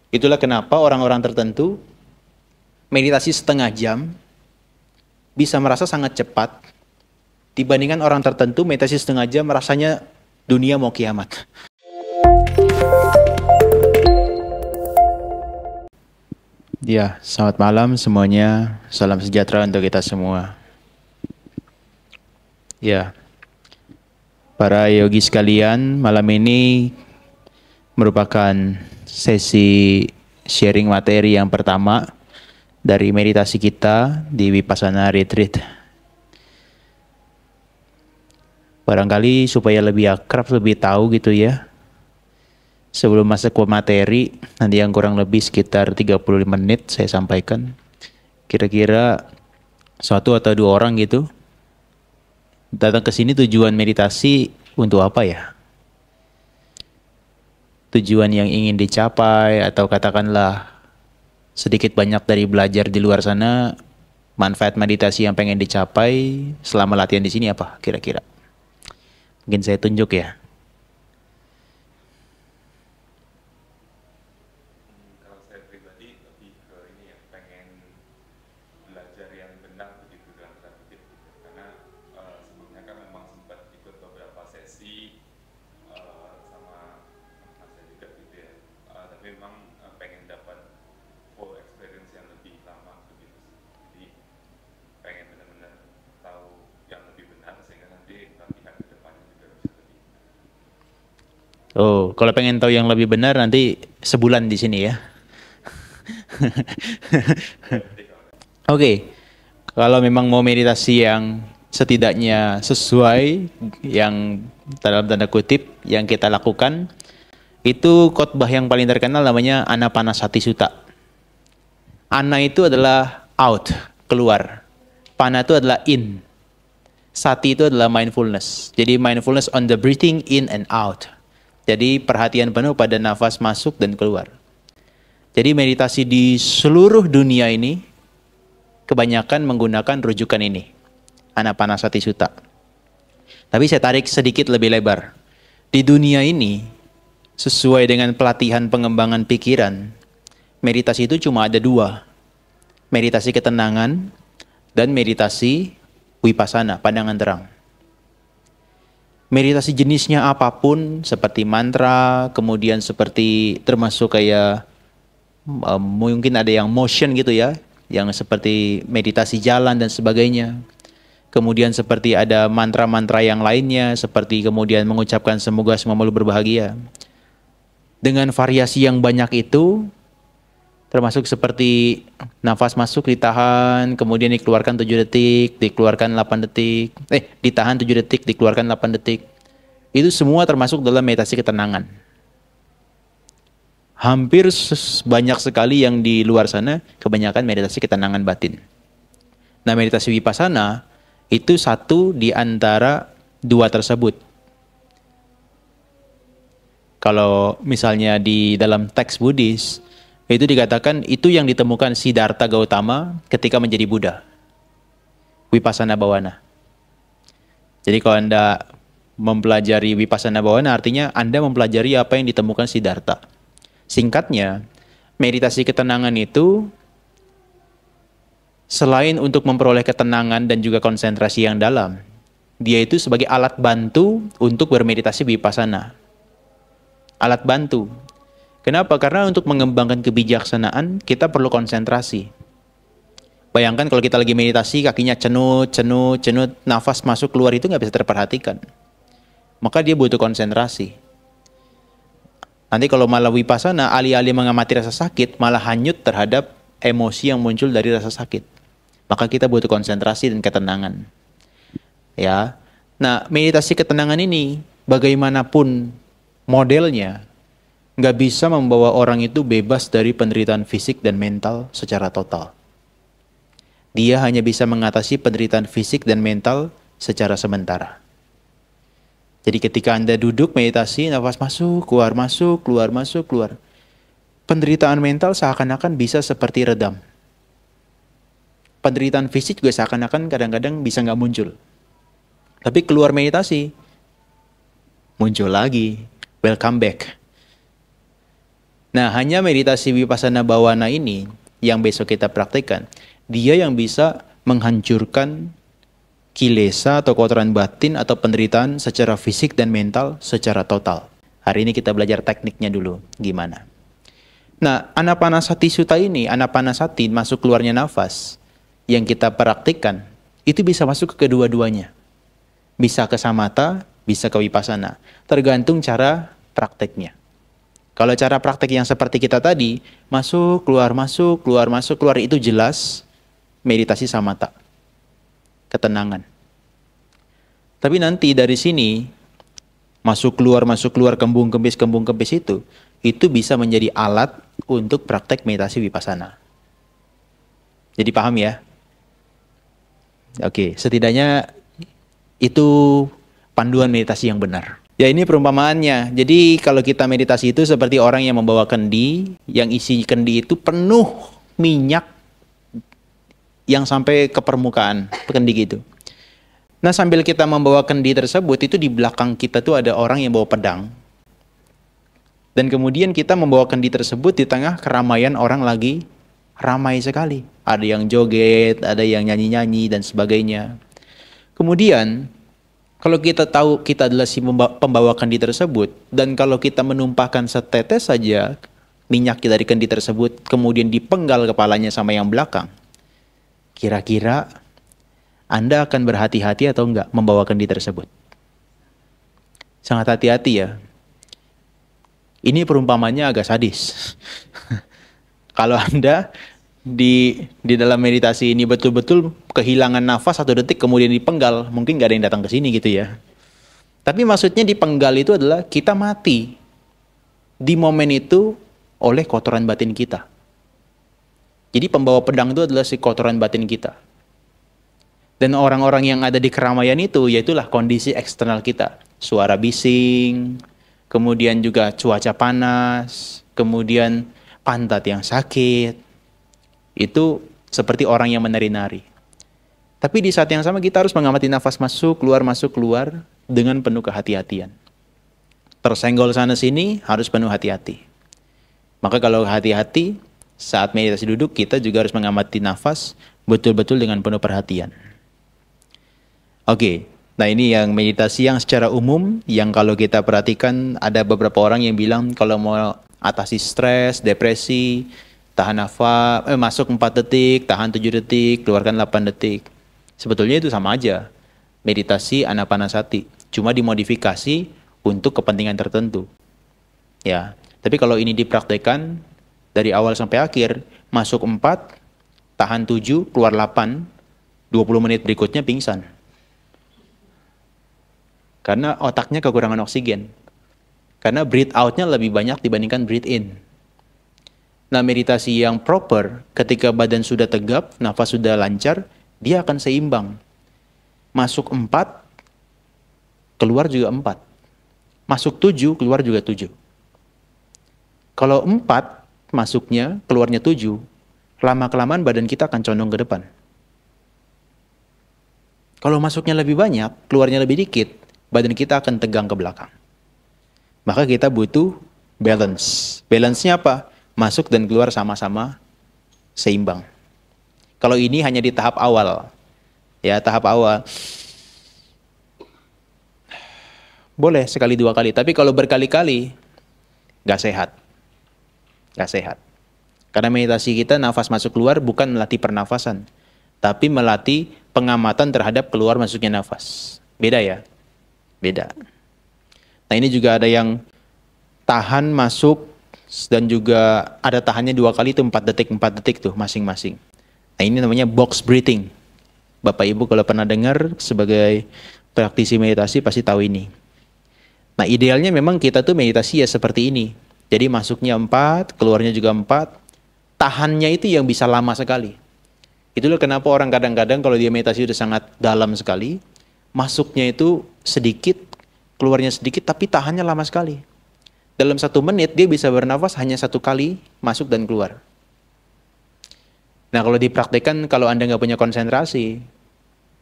Itulah kenapa orang-orang tertentu meditasi setengah jam bisa merasa sangat cepat dibandingkan orang tertentu meditasi setengah jam rasanya dunia mau kiamat. Ya, selamat malam semuanya. Salam sejahtera untuk kita semua. Ya, para yogi sekalian, malam ini merupakan sesi sharing materi yang pertama dari meditasi kita di Vipassana Retreat. Barangkali supaya lebih akrab, lebih tahu gitu ya. Sebelum masuk ke materi, nanti yang kurang lebih sekitar 35 menit saya sampaikan. Kira-kira satu atau dua orang gitu datang ke sini tujuan meditasi untuk apa ya? Tujuan yang ingin dicapai atau katakanlah sedikit banyak dari belajar di luar sana, manfaat meditasi yang pengen dicapai selama latihan di sini apa kira-kira? Mungkin saya tunjuk ya. Kalau saya pribadi lebih ke ini ya, pengen belajar yang benar begitu dalam tanda kutip gitu. Karena sebelumnya kan memang sempat ikut beberapa sesi sama Mas juga gitu ya. Tapi memang pengen dapat full experience yang lebih lama begitu. Jadi pengen benar-benar tahu yang lebih benar sehingga nanti latihan ke depannya juga bisa lebih. Oh, kalau pengen tahu yang lebih benar nanti sebulan di sini ya. Oke, kalau memang mau meditasi yang setidaknya sesuai yang dalam tanda kutip yang kita lakukan, itu khotbah yang paling terkenal namanya Anapanasati Sutta. Ana itu adalah out, keluar. Pana itu adalah in. Sati itu adalah mindfulness. Jadi mindfulness on the breathing in and out. Jadi perhatian penuh pada nafas masuk dan keluar. Jadi meditasi di seluruh dunia ini kebanyakan menggunakan rujukan ini. Anapanasati Sutta. Tapi saya tarik sedikit lebih lebar. Di dunia ini, sesuai dengan pelatihan pengembangan pikiran, meditasi itu cuma ada dua. Meditasi ketenangan dan meditasi Vipassana, pandangan terang. Meditasi jenisnya apapun, seperti mantra, kemudian seperti termasuk kayak mungkin ada yang motion gitu ya, yang seperti meditasi jalan dan sebagainya. Kemudian seperti ada mantra-mantra yang lainnya, seperti kemudian mengucapkan semoga semua makhluk berbahagia. Dengan variasi yang banyak itu, termasuk seperti nafas masuk ditahan, kemudian dikeluarkan 7 detik, dikeluarkan 8 detik, ditahan 7 detik, dikeluarkan 8 detik. Itu semua termasuk dalam meditasi ketenangan. Hampir banyak sekali yang di luar sana, kebanyakan meditasi ketenangan batin. Nah, meditasi Vipassana itu satu di antara dua tersebut. Kalau misalnya di dalam teks Buddhis, itu dikatakan itu yang ditemukan Siddhartha Gautama ketika menjadi Buddha. Vipassana Bhavana. Jadi kalau Anda mempelajari Vipassana Bhavana artinya Anda mempelajari apa yang ditemukan Siddhartha. Singkatnya, meditasi ketenangan itu selain untuk memperoleh ketenangan dan juga konsentrasi yang dalam, dia itu sebagai alat bantu untuk bermeditasi Vipassana. Alat bantu. Kenapa? Karena untuk mengembangkan kebijaksanaan, kita perlu konsentrasi. Bayangkan kalau kita lagi meditasi, kakinya cenut, cenut, cenut, nafas masuk keluar itu nggak bisa terperhatikan. Maka dia butuh konsentrasi. Nanti kalau malah Vipassana, alih-alih mengamati rasa sakit, malah hanyut terhadap emosi yang muncul dari rasa sakit. Maka kita butuh konsentrasi dan ketenangan. Ya. Nah, meditasi ketenangan ini, bagaimanapun modelnya, nggak bisa membawa orang itu bebas dari penderitaan fisik dan mental secara total. Dia hanya bisa mengatasi penderitaan fisik dan mental secara sementara. Jadi ketika Anda duduk meditasi, nafas masuk, keluar, keluar. Penderitaan mental seakan-akan bisa seperti redam. Penderitaan fisik juga seakan-akan kadang-kadang bisa nggak muncul. Tapi keluar meditasi, muncul lagi. Welcome back. Nah, hanya meditasi Vipassana Bhavana ini yang besok kita praktekkan, dia yang bisa menghancurkan kilesa atau kotoran batin atau penderitaan secara fisik dan mental secara total. Hari ini kita belajar tekniknya dulu, gimana. Nah, Anapanasati Sutta ini, Anapanasati masuk keluarnya nafas, yang kita praktikkan, itu bisa masuk ke kedua-duanya. Bisa ke samatha, bisa ke vipassana. Tergantung cara prakteknya. Kalau cara praktek yang seperti kita tadi, masuk, keluar, itu jelas meditasi samatha. Ketenangan. Tapi nanti dari sini, masuk, keluar, kembung, kempis itu bisa menjadi alat untuk praktek meditasi vipassana. Jadi paham ya? Oke, setidaknya itu panduan meditasi yang benar. Ya ini perumpamaannya. Jadi kalau kita meditasi itu seperti orang yang membawa kendi, yang isi kendi itu penuh minyak yang sampai ke permukaan kendi gitu. Nah sambil kita membawa kendi tersebut, itu di belakang kita tuh ada orang yang bawa pedang. Dan kemudian kita membawa kendi tersebut di tengah keramaian orang lagi ramai sekali. Ada yang joget, ada yang nyanyi-nyanyi dan sebagainya. Kemudian kalau kita tahu kita adalah si pembawa kendi tersebut, dan kalau kita menumpahkan setetes saja minyak dari kendi tersebut, kemudian dipenggal kepalanya sama yang belakang, kira-kira Anda akan berhati-hati atau enggak membawa kendi tersebut? Sangat hati-hati ya. Ini perumpamannya agak sadis. Kalau Anda di dalam meditasi ini betul-betul kehilangan nafas 1 detik kemudian dipenggal, mungkin nggak ada yang datang ke sini gitu ya. Tapi maksudnya dipenggal itu adalah kita mati di momen itu oleh kotoran batin kita. Jadi pembawa pedang itu adalah si kotoran batin kita. Dan orang-orang yang ada di keramaian itu, yaitulah kondisi eksternal kita. Suara bising, kemudian juga cuaca panas, kemudian pantat yang sakit. Itu seperti orang yang menari-nari. Tapi di saat yang sama kita harus mengamati nafas masuk, keluar dengan penuh kehati-hatian. Tersenggol sana sini harus penuh hati-hati. Maka kalau hati-hati, saat meditasi duduk kita juga harus mengamati nafas betul-betul dengan penuh perhatian. Oke, nah ini yang meditasi yang secara umum, yang kalau kita perhatikan ada beberapa orang yang bilang kalau mau atasi stres, depresi, tahan nafas, masuk 4 detik, tahan 7 detik, keluarkan 8 detik. Sebetulnya itu sama aja. Meditasi Anapanasati. Cuma dimodifikasi untuk kepentingan tertentu. Ya, tapi kalau ini dipraktekkan dari awal sampai akhir, masuk 4, tahan 7, keluar 8, 20 menit berikutnya pingsan. Karena otaknya kekurangan oksigen. Karena breathe out-nya lebih banyak dibandingkan breathe in. Nah, meditasi yang proper, ketika badan sudah tegap, nafas sudah lancar, dia akan seimbang. Masuk 4, keluar juga 4. Masuk 7, keluar juga 7. Kalau 4, masuknya, keluarnya 7, lama-kelamaan badan kita akan condong ke depan. Kalau masuknya lebih banyak, keluarnya lebih dikit, badan kita akan tegang ke belakang. Maka kita butuh balance. Balance-nya apa? Masuk dan keluar sama-sama seimbang. Kalau ini hanya di tahap awal. Ya, tahap awal. Boleh sekali 2 kali, tapi kalau berkali-kali nggak sehat. Nggak sehat. Karena meditasi kita nafas masuk keluar bukan melatih pernafasan, tapi melatih pengamatan terhadap keluar masuknya nafas. Beda ya? Beda. Nah, ini juga ada yang tahan masuk dan juga ada tahannya 2 kali itu 4 detik tuh masing-masing. Nah ini namanya box breathing. Bapak Ibu kalau pernah dengar sebagai praktisi meditasi pasti tahu ini. Nah idealnya memang kita tuh meditasi ya seperti ini. Jadi masuknya 4, keluarnya juga 4. Tahannya itu yang bisa lama sekali. Itulah kenapa orang kadang-kadang kalau dia meditasi udah sangat dalam sekali, masuknya itu sedikit, keluarnya sedikit, tapi tahannya lama sekali. Dalam 1 menit dia bisa bernafas hanya 1 kali masuk dan keluar. Nah kalau dipraktekkan kalau Anda nggak punya konsentrasi,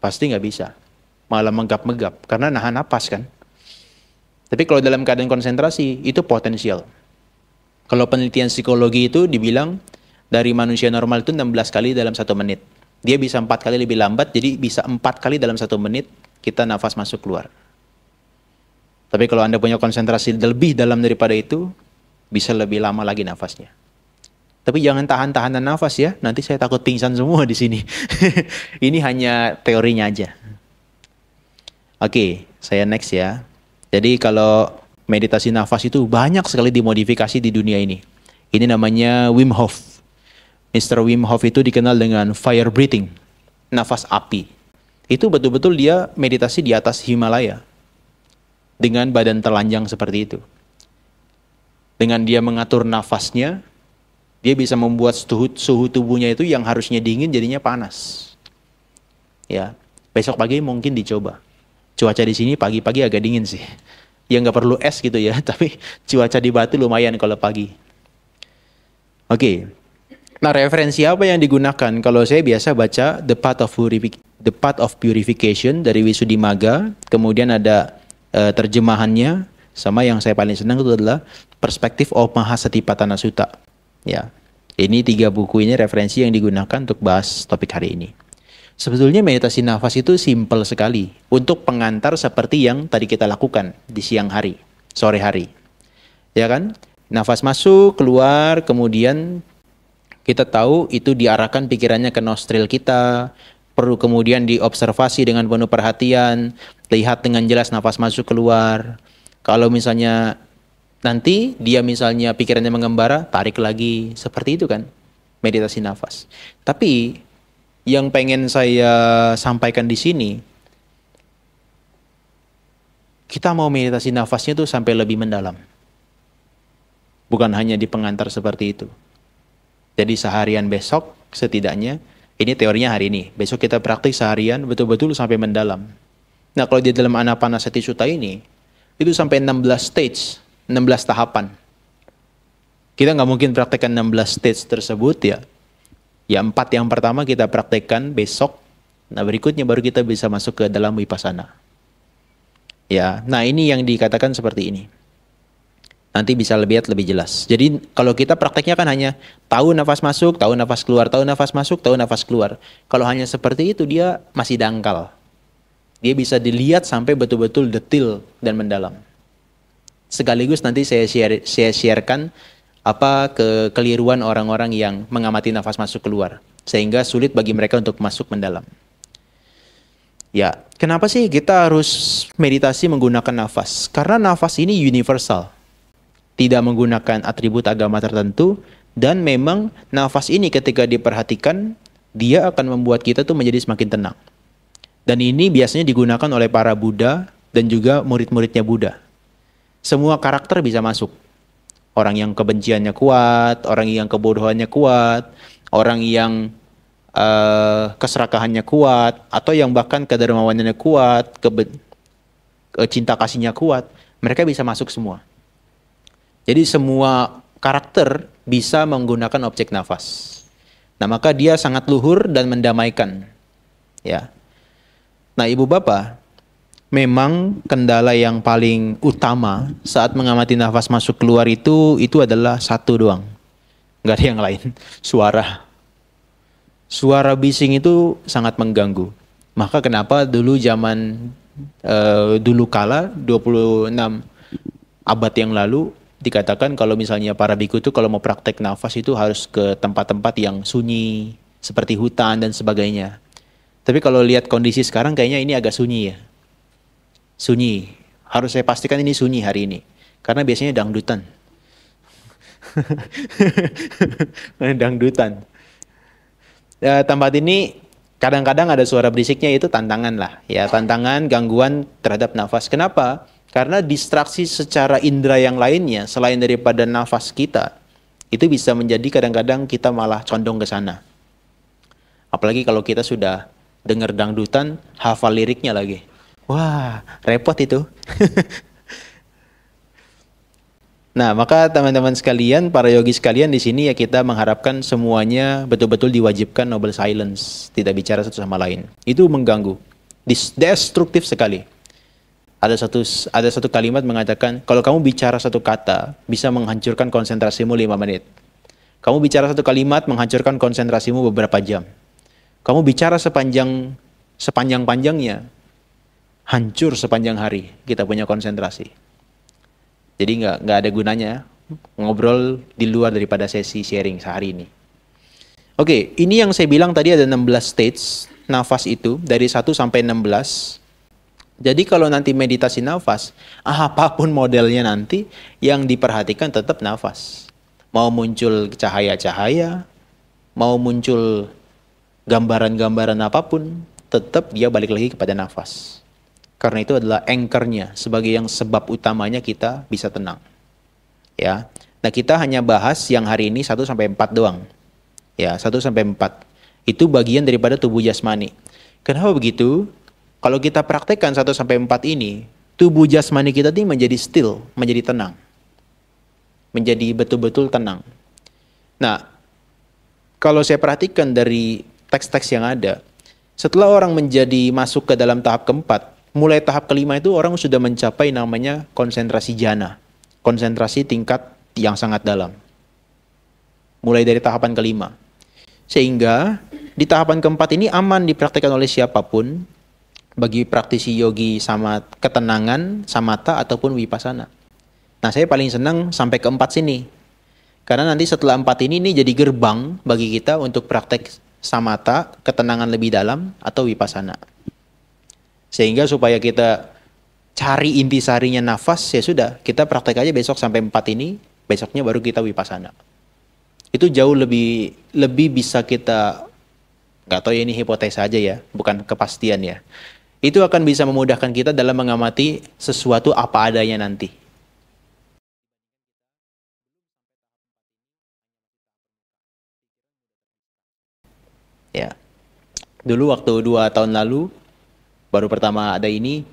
pasti nggak bisa. Malah menggap-megap, karena nahan napas kan. Tapi kalau dalam keadaan konsentrasi, itu potensial. Kalau penelitian psikologi itu dibilang dari manusia normal itu 16 kali dalam 1 menit. Dia bisa 4 kali lebih lambat, jadi bisa 4 kali dalam 1 menit kita nafas masuk keluar. Tapi kalau Anda punya konsentrasi lebih dalam daripada itu, bisa lebih lama lagi nafasnya. Tapi jangan tahan-tahanan nafas ya, nanti saya takut pingsan semua di sini. Ini hanya teorinya aja. Oke, saya next ya. Jadi kalau meditasi nafas itu banyak sekali dimodifikasi di dunia ini. Ini namanya Wim Hof. Mr. Wim Hof itu dikenal dengan fire breathing, nafas api. Itu betul-betul dia meditasi di atas Himalaya. Dengan badan telanjang seperti itu. Dengan dia mengatur nafasnya, dia bisa membuat suhu tubuhnya itu yang harusnya dingin jadinya panas. Ya, besok pagi mungkin dicoba. Cuaca di sini pagi-pagi agak dingin sih. Ya nggak perlu es gitu ya, tapi cuaca di Batu lumayan kalau pagi. Oke. Nah, referensi apa yang digunakan? Kalau saya biasa baca The Path of Purification dari Visuddhimagga, kemudian ada terjemahannya, sama yang saya paling senang itu adalah Perspective of Mahasatipatthana Sutta. Ya, ini 3 buku ini referensi yang digunakan untuk bahas topik hari ini. Sebetulnya meditasi nafas itu simpel sekali untuk pengantar seperti yang tadi kita lakukan di siang hari, sore hari. Ya kan? Nafas masuk, keluar, kemudian kita tahu itu diarahkan pikirannya ke nostril kita, perlu kemudian diobservasi dengan penuh perhatian, lihat dengan jelas nafas masuk keluar. Kalau misalnya nanti dia misalnya pikirannya mengembara, tarik lagi, seperti itu kan meditasi nafas. Tapi yang pengen saya sampaikan di sini, kita mau meditasi nafasnya tuh sampai lebih mendalam. Bukan hanya di pengantar seperti itu. Jadi seharian besok setidaknya, ini teorinya hari ini, besok kita praktik seharian betul-betul sampai mendalam. Nah, kalau di dalam Anapanasati Sutta ini, itu sampai 16 stage, 16 tahapan. Kita nggak mungkin praktekkan 16 stage tersebut ya. Ya 4 yang pertama kita praktekkan besok. Nah berikutnya baru kita bisa masuk ke dalam Vipassana. Ya, nah ini yang dikatakan seperti ini. Nanti bisa lebih jelas. Jadi kalau kita prakteknya kan hanya tahu nafas masuk, tahu nafas keluar, tahu nafas masuk, tahu nafas keluar. Kalau hanya seperti itu dia masih dangkal. Dia bisa dilihat sampai betul-betul detail dan mendalam. Sekaligus nanti saya sharekan apa kekeliruan orang-orang yang mengamati nafas masuk keluar. Sehingga sulit bagi mereka untuk masuk mendalam. Ya, kenapa sih kita harus meditasi menggunakan nafas? Karena nafas ini universal. Tidak menggunakan atribut agama tertentu. Dan memang nafas ini ketika diperhatikan, dia akan membuat kita tuh menjadi semakin tenang. Dan ini biasanya digunakan oleh para Buddha dan juga murid-muridnya Buddha. Semua karakter bisa masuk. Orang yang kebenciannya kuat, orang yang kebodohannya kuat, orang yang keserakahannya kuat, atau yang bahkan kedermawanannya kuat, cinta kasihnya kuat, mereka bisa masuk semua. Jadi semua karakter bisa menggunakan objek nafas. Nah, maka dia sangat luhur dan mendamaikan. Ya. Nah, Ibu Bapak, memang kendala yang paling utama saat mengamati nafas masuk keluar itu adalah satu doang. Nggak ada yang lain. Suara. Suara bising itu sangat mengganggu. Maka kenapa dulu zaman dulu kala 26 abad yang lalu dikatakan kalau misalnya para biku itu kalau mau praktek nafas itu harus ke tempat-tempat yang sunyi seperti hutan dan sebagainya. Tapi kalau lihat kondisi sekarang kayaknya ini agak sunyi ya. Sunyi. Harus saya pastikan ini sunyi hari ini. Karena biasanya dangdutan. Dangdutan. Tempat ini kadang-kadang ada suara berisiknya, itu tantangan lah. Ya, tantangan, gangguan terhadap nafas. Kenapa? Karena distraksi secara indera yang lainnya, selain daripada nafas kita, itu bisa menjadi kadang-kadang kita malah condong ke sana. Apalagi kalau kita sudah dengar dangdutan, hafal liriknya lagi. Wah, repot itu. Nah, maka teman-teman sekalian, para yogi sekalian di sini ya kita mengharapkan semuanya betul-betul diwajibkan noble silence, tidak bicara satu sama lain. Itu mengganggu, destruktif sekali. Ada satu kalimat mengatakan, kalau kamu bicara satu kata, bisa menghancurkan konsentrasimu 5 menit. Kamu bicara satu kalimat, menghancurkan konsentrasimu beberapa jam. Kamu bicara sepanjang-panjangnya, hancur sepanjang hari kita punya konsentrasi. Jadi nggak ada gunanya ngobrol di luar daripada sesi sharing sehari ini. Oke, ini yang saya bilang tadi ada 16 stage nafas itu, dari 1 sampai 16. Jadi kalau nanti meditasi nafas, apapun modelnya nanti, yang diperhatikan tetap nafas. Mau muncul cahaya-cahaya, mau muncul gambaran-gambaran apapun, tetap dia balik lagi kepada nafas. Karena itu adalah anchor-nya, sebagai yang sebab utamanya kita bisa tenang. Ya. Nah, kita hanya bahas yang hari ini 1 sampai 4 doang. Ya, 1 sampai 4. Itu bagian daripada tubuh jasmani. Kenapa begitu? Kalau kita praktekkan 1 sampai 4 ini, tubuh jasmani kita ini menjadi still, menjadi tenang. Menjadi betul-betul tenang. Nah, kalau saya perhatikan dari teks-teks yang ada, setelah orang menjadi masuk ke dalam tahap keempat, mulai tahap kelima itu orang sudah mencapai namanya konsentrasi jhana. Konsentrasi tingkat yang sangat dalam. Mulai dari tahapan kelima. Sehingga di tahapan keempat ini aman dipraktikkan oleh siapapun, bagi praktisi yogi sama ketenangan, samatha ataupun vipassana. Nah, saya paling senang sampai keempat sini. Karena nanti setelah 4 ini jadi gerbang bagi kita untuk praktek samatha, ketenangan lebih dalam atau vipassana. Sehingga supaya kita cari intisarinya nafas, ya sudah, kita praktek aja besok sampai 4 ini, besoknya baru kita vipassana. Itu jauh lebih bisa kita, nggak tahu ya, ini hipotesa aja ya, bukan kepastian ya. Itu akan bisa memudahkan kita dalam mengamati sesuatu apa adanya nanti. Ya, dulu waktu 2 tahun lalu, baru pertama ada ini,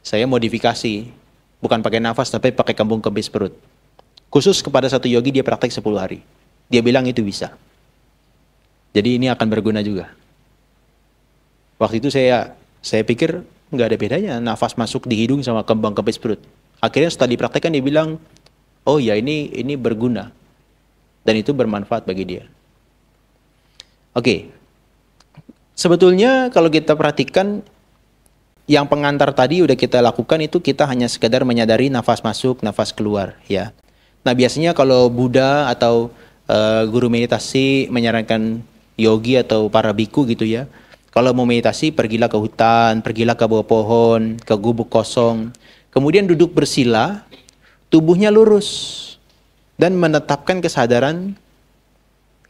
saya modifikasi. Bukan pakai nafas, tapi pakai kembung kempis perut. Khusus kepada satu yogi, dia praktek 10 hari. Dia bilang itu bisa. Jadi ini akan berguna juga. Waktu itu saya pikir nggak ada bedanya nafas masuk di hidung sama kembang kempis perut. Akhirnya setelah dipraktekkan dia bilang, oh ya ini berguna. Dan itu bermanfaat bagi dia. Oke. Sebetulnya kalau kita perhatikan, yang pengantar tadi udah kita lakukan itu kita hanya sekedar menyadari nafas masuk, nafas keluar. Ya. Nah biasanya kalau Buddha atau guru meditasi menyarankan yogi atau para biku gitu ya, kalau mau meditasi, pergilah ke hutan, pergilah ke bawah pohon, ke gubuk kosong. Kemudian duduk bersila, tubuhnya lurus. Dan menetapkan kesadaran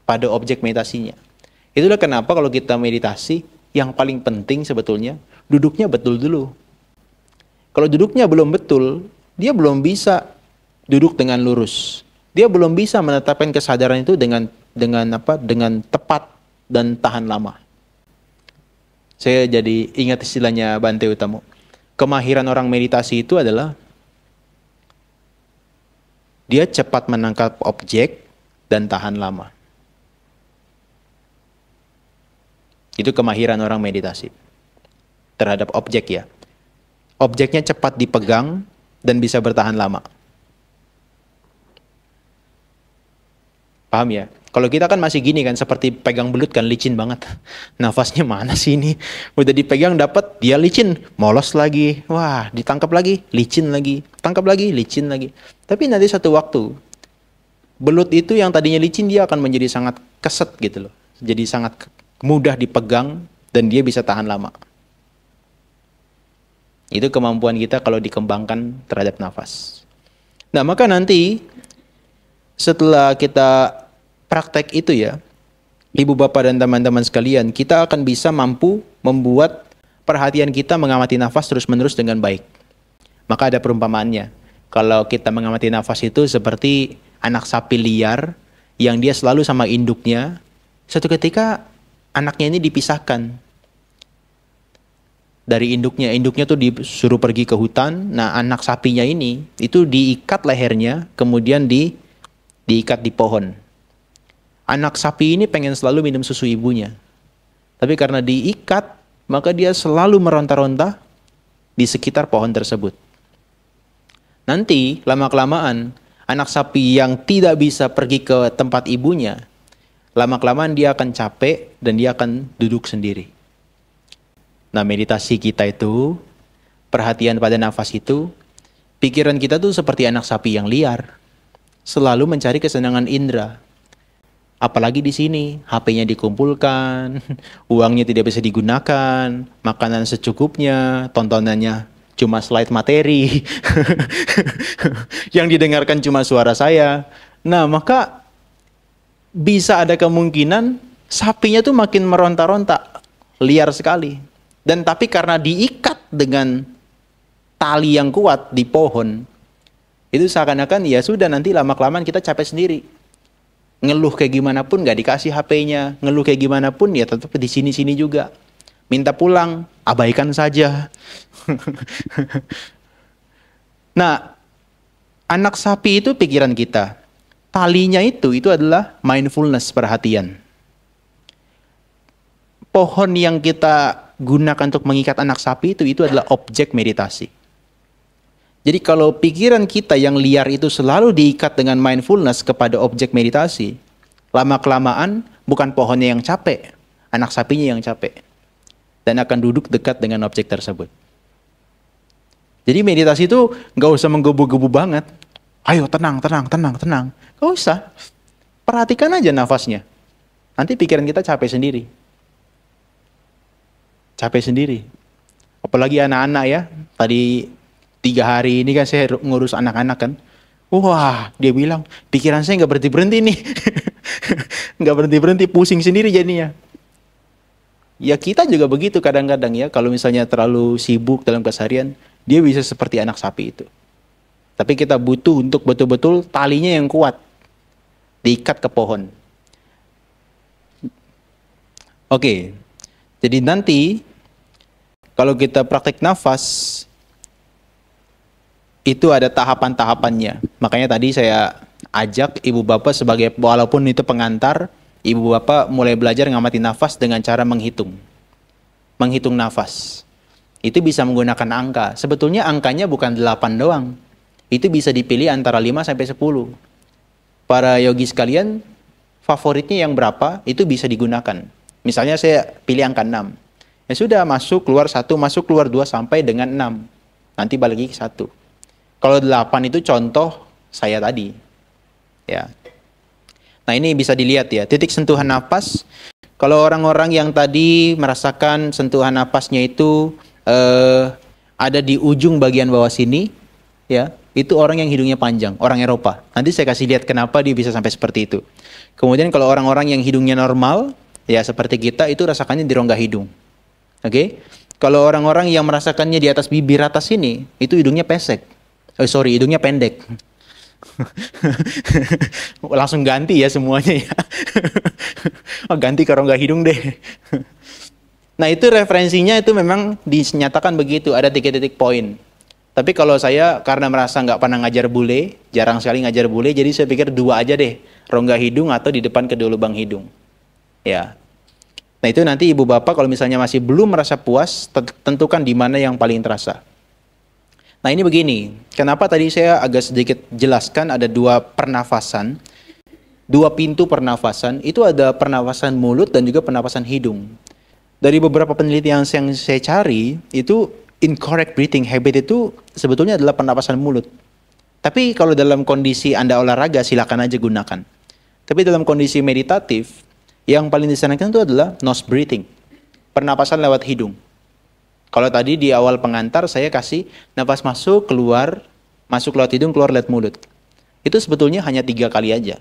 pada objek meditasinya. Itulah kenapa kalau kita meditasi, yang paling penting sebetulnya, duduknya betul dulu. Kalau duduknya belum betul, dia belum bisa duduk dengan lurus. Dia belum bisa menetapkan kesadaran itu dengan tepat dan tahan lama. Saya jadi ingat istilahnya Bante Utamo. Kemahiran orang meditasi itu adalah dia cepat menangkap objek dan tahan lama. Itu kemahiran orang meditasi terhadap objek ya. Objeknya cepat dipegang dan bisa bertahan lama. Paham ya? Kalau kita kan masih gini kan, seperti pegang belut kan, licin banget. Nafasnya mana sih ini? Udah dipegang dapat, dia licin, molos lagi. Wah, ditangkap lagi, licin lagi. Tangkap lagi, licin lagi. Tapi nanti satu waktu, belut itu yang tadinya licin, dia akan menjadi sangat keset gitu loh. Jadi sangat mudah dipegang dan dia bisa tahan lama. Itu kemampuan kita kalau dikembangkan terhadap nafas. Nah, maka nanti setelah kita praktek itu ya, ibu bapak dan teman-teman sekalian, kita akan bisa mampu membuat perhatian kita mengamati nafas terus-menerus dengan baik. Maka ada perumpamaannya. Kalau kita mengamati nafas itu seperti anak sapi liar yang dia selalu sama induknya, suatu ketika anaknya ini dipisahkan dari induknya. Induknya tuh disuruh pergi ke hutan. Nah, anak sapinya ini itu diikat lehernya, kemudian diikat di pohon. Anak sapi ini pengen selalu minum susu ibunya. Tapi karena diikat, maka dia selalu meronta-ronta di sekitar pohon tersebut. Nanti lama-kelamaan anak sapi yang tidak bisa pergi ke tempat ibunya, lama-kelamaan dia akan capek dan dia akan duduk sendiri. Nah, meditasi kita itu, perhatian pada nafas itu, pikiran kita tuh seperti anak sapi yang liar, selalu mencari kesenangan indera. Apalagi di sini, HP-nya dikumpulkan, uangnya tidak bisa digunakan, makanan secukupnya, tontonannya cuma slide materi, yang didengarkan cuma suara saya. Nah, maka bisa ada kemungkinan sapinya tuh makin meronta-ronta, liar sekali. Dan tapi karena diikat dengan tali yang kuat di pohon, itu seakan-akan ya sudah, nanti lama-kelamaan kita capek sendiri. Ngeluh kayak gimana pun nggak dikasih HP-nya, ngeluh kayak gimana pun ya tetap di sini-sini juga. Minta pulang, abaikan saja. Nah, anak sapi itu pikiran kita. Talinya itu adalah mindfulness, perhatian. Pohon yang kita gunakan untuk mengikat anak sapi itu adalah objek meditasi. Jadi kalau pikiran kita yang liar itu selalu diikat dengan mindfulness kepada objek meditasi, lama-kelamaan bukan pohonnya yang capek, anak sapinya yang capek. Dan akan duduk dekat dengan objek tersebut. Jadi meditasi itu nggak usah menggebu-gebu banget. Ayo tenang. Nggak usah. Perhatikan aja nafasnya. Nanti pikiran kita capek sendiri. Apalagi anak-anak ya. Tadi 3 hari ini kan saya ngurus anak-anak kan. Wah, dia bilang, pikiran saya nggak berhenti-berhenti nih. Nggak berhenti-berhenti, pusing sendiri jadinya. Ya kita juga begitu kadang-kadang ya. Kalau misalnya terlalu sibuk dalam keseharian, dia bisa seperti anak sapi itu. Tapi kita butuh untuk betul-betul talinya yang kuat. Diikat ke pohon. Oke. Jadi nanti, kalau kita praktek nafas, itu ada tahapan-tahapannya. Makanya tadi saya ajak ibu bapak sebagai, walaupun itu pengantar, ibu bapak mulai belajar ngamati nafas dengan cara menghitung. Menghitung nafas. Itu bisa menggunakan angka. Sebetulnya angkanya bukan 8 doang. Itu bisa dipilih antara 5 sampai 10. Para yogi sekalian, favoritnya yang berapa, itu bisa digunakan. Misalnya saya pilih angka 6. Ya sudah, masuk, keluar 1, masuk, keluar 2, sampai dengan 6. Nanti balik lagi ke 1. Kalau 8 itu contoh saya tadi. Ya. Nah, ini bisa dilihat ya, titik sentuhan napas. Kalau orang-orang yang tadi merasakan sentuhan napasnya itu ada di ujung bagian bawah sini, ya, itu orang yang hidungnya panjang, orang Eropa. Nanti saya kasih lihat kenapa dia bisa sampai seperti itu. Kemudian kalau orang-orang yang hidungnya normal, ya seperti kita, itu rasakannya di rongga hidung. Oke? Kalau orang-orang yang merasakannya di atas bibir atas sini, itu hidungnya pesek. Hidungnya pendek. Langsung ganti ya semuanya ya. Ganti ke rongga hidung deh. Nah, itu referensinya itu memang dinyatakan begitu, ada 3 titik poin. Tapi kalau saya karena merasa nggak pernah ngajar bule, jarang sekali ngajar bule, jadi saya pikir 2 aja deh, rongga hidung atau di depan kedua lubang hidung. Ya. Nah, itu nanti ibu bapak kalau misalnya masih belum merasa puas, tentukan di mana yang paling terasa. Nah, ini begini, kenapa tadi saya agak sedikit jelaskan ada 2 pernafasan, 2 pintu pernafasan, itu ada pernafasan mulut dan juga pernafasan hidung. Dari beberapa penelitian yang saya cari, itu incorrect breathing habit itu sebetulnya adalah pernafasan mulut. Tapi kalau dalam kondisi Anda olahraga, silakan aja gunakan. Tapi dalam kondisi meditatif, yang paling disarankan itu adalah nose breathing, pernapasan lewat hidung. Kalau tadi di awal pengantar saya kasih nafas masuk lewat hidung, keluar lewat mulut. Itu sebetulnya hanya 3 kali aja.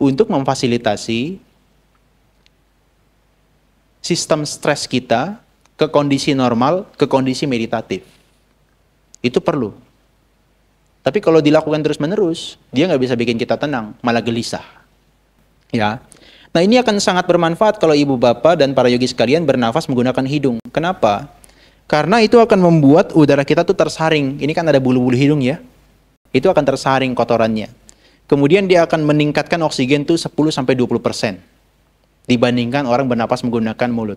Untuk memfasilitasi sistem stres kita ke kondisi normal, ke kondisi meditatif. Itu perlu. Tapi kalau dilakukan terus-menerus, dia nggak bisa bikin kita tenang, malah gelisah. Ya. Nah, ini akan sangat bermanfaat kalau ibu bapak dan para yogi sekalian bernafas menggunakan hidung. Kenapa? Karena itu akan membuat udara kita tuh tersaring. Ini kan ada bulu-bulu hidung ya. Itu akan tersaring kotorannya. Kemudian dia akan meningkatkan oksigen tuh 10-20% dibandingkan orang bernapas menggunakan mulut.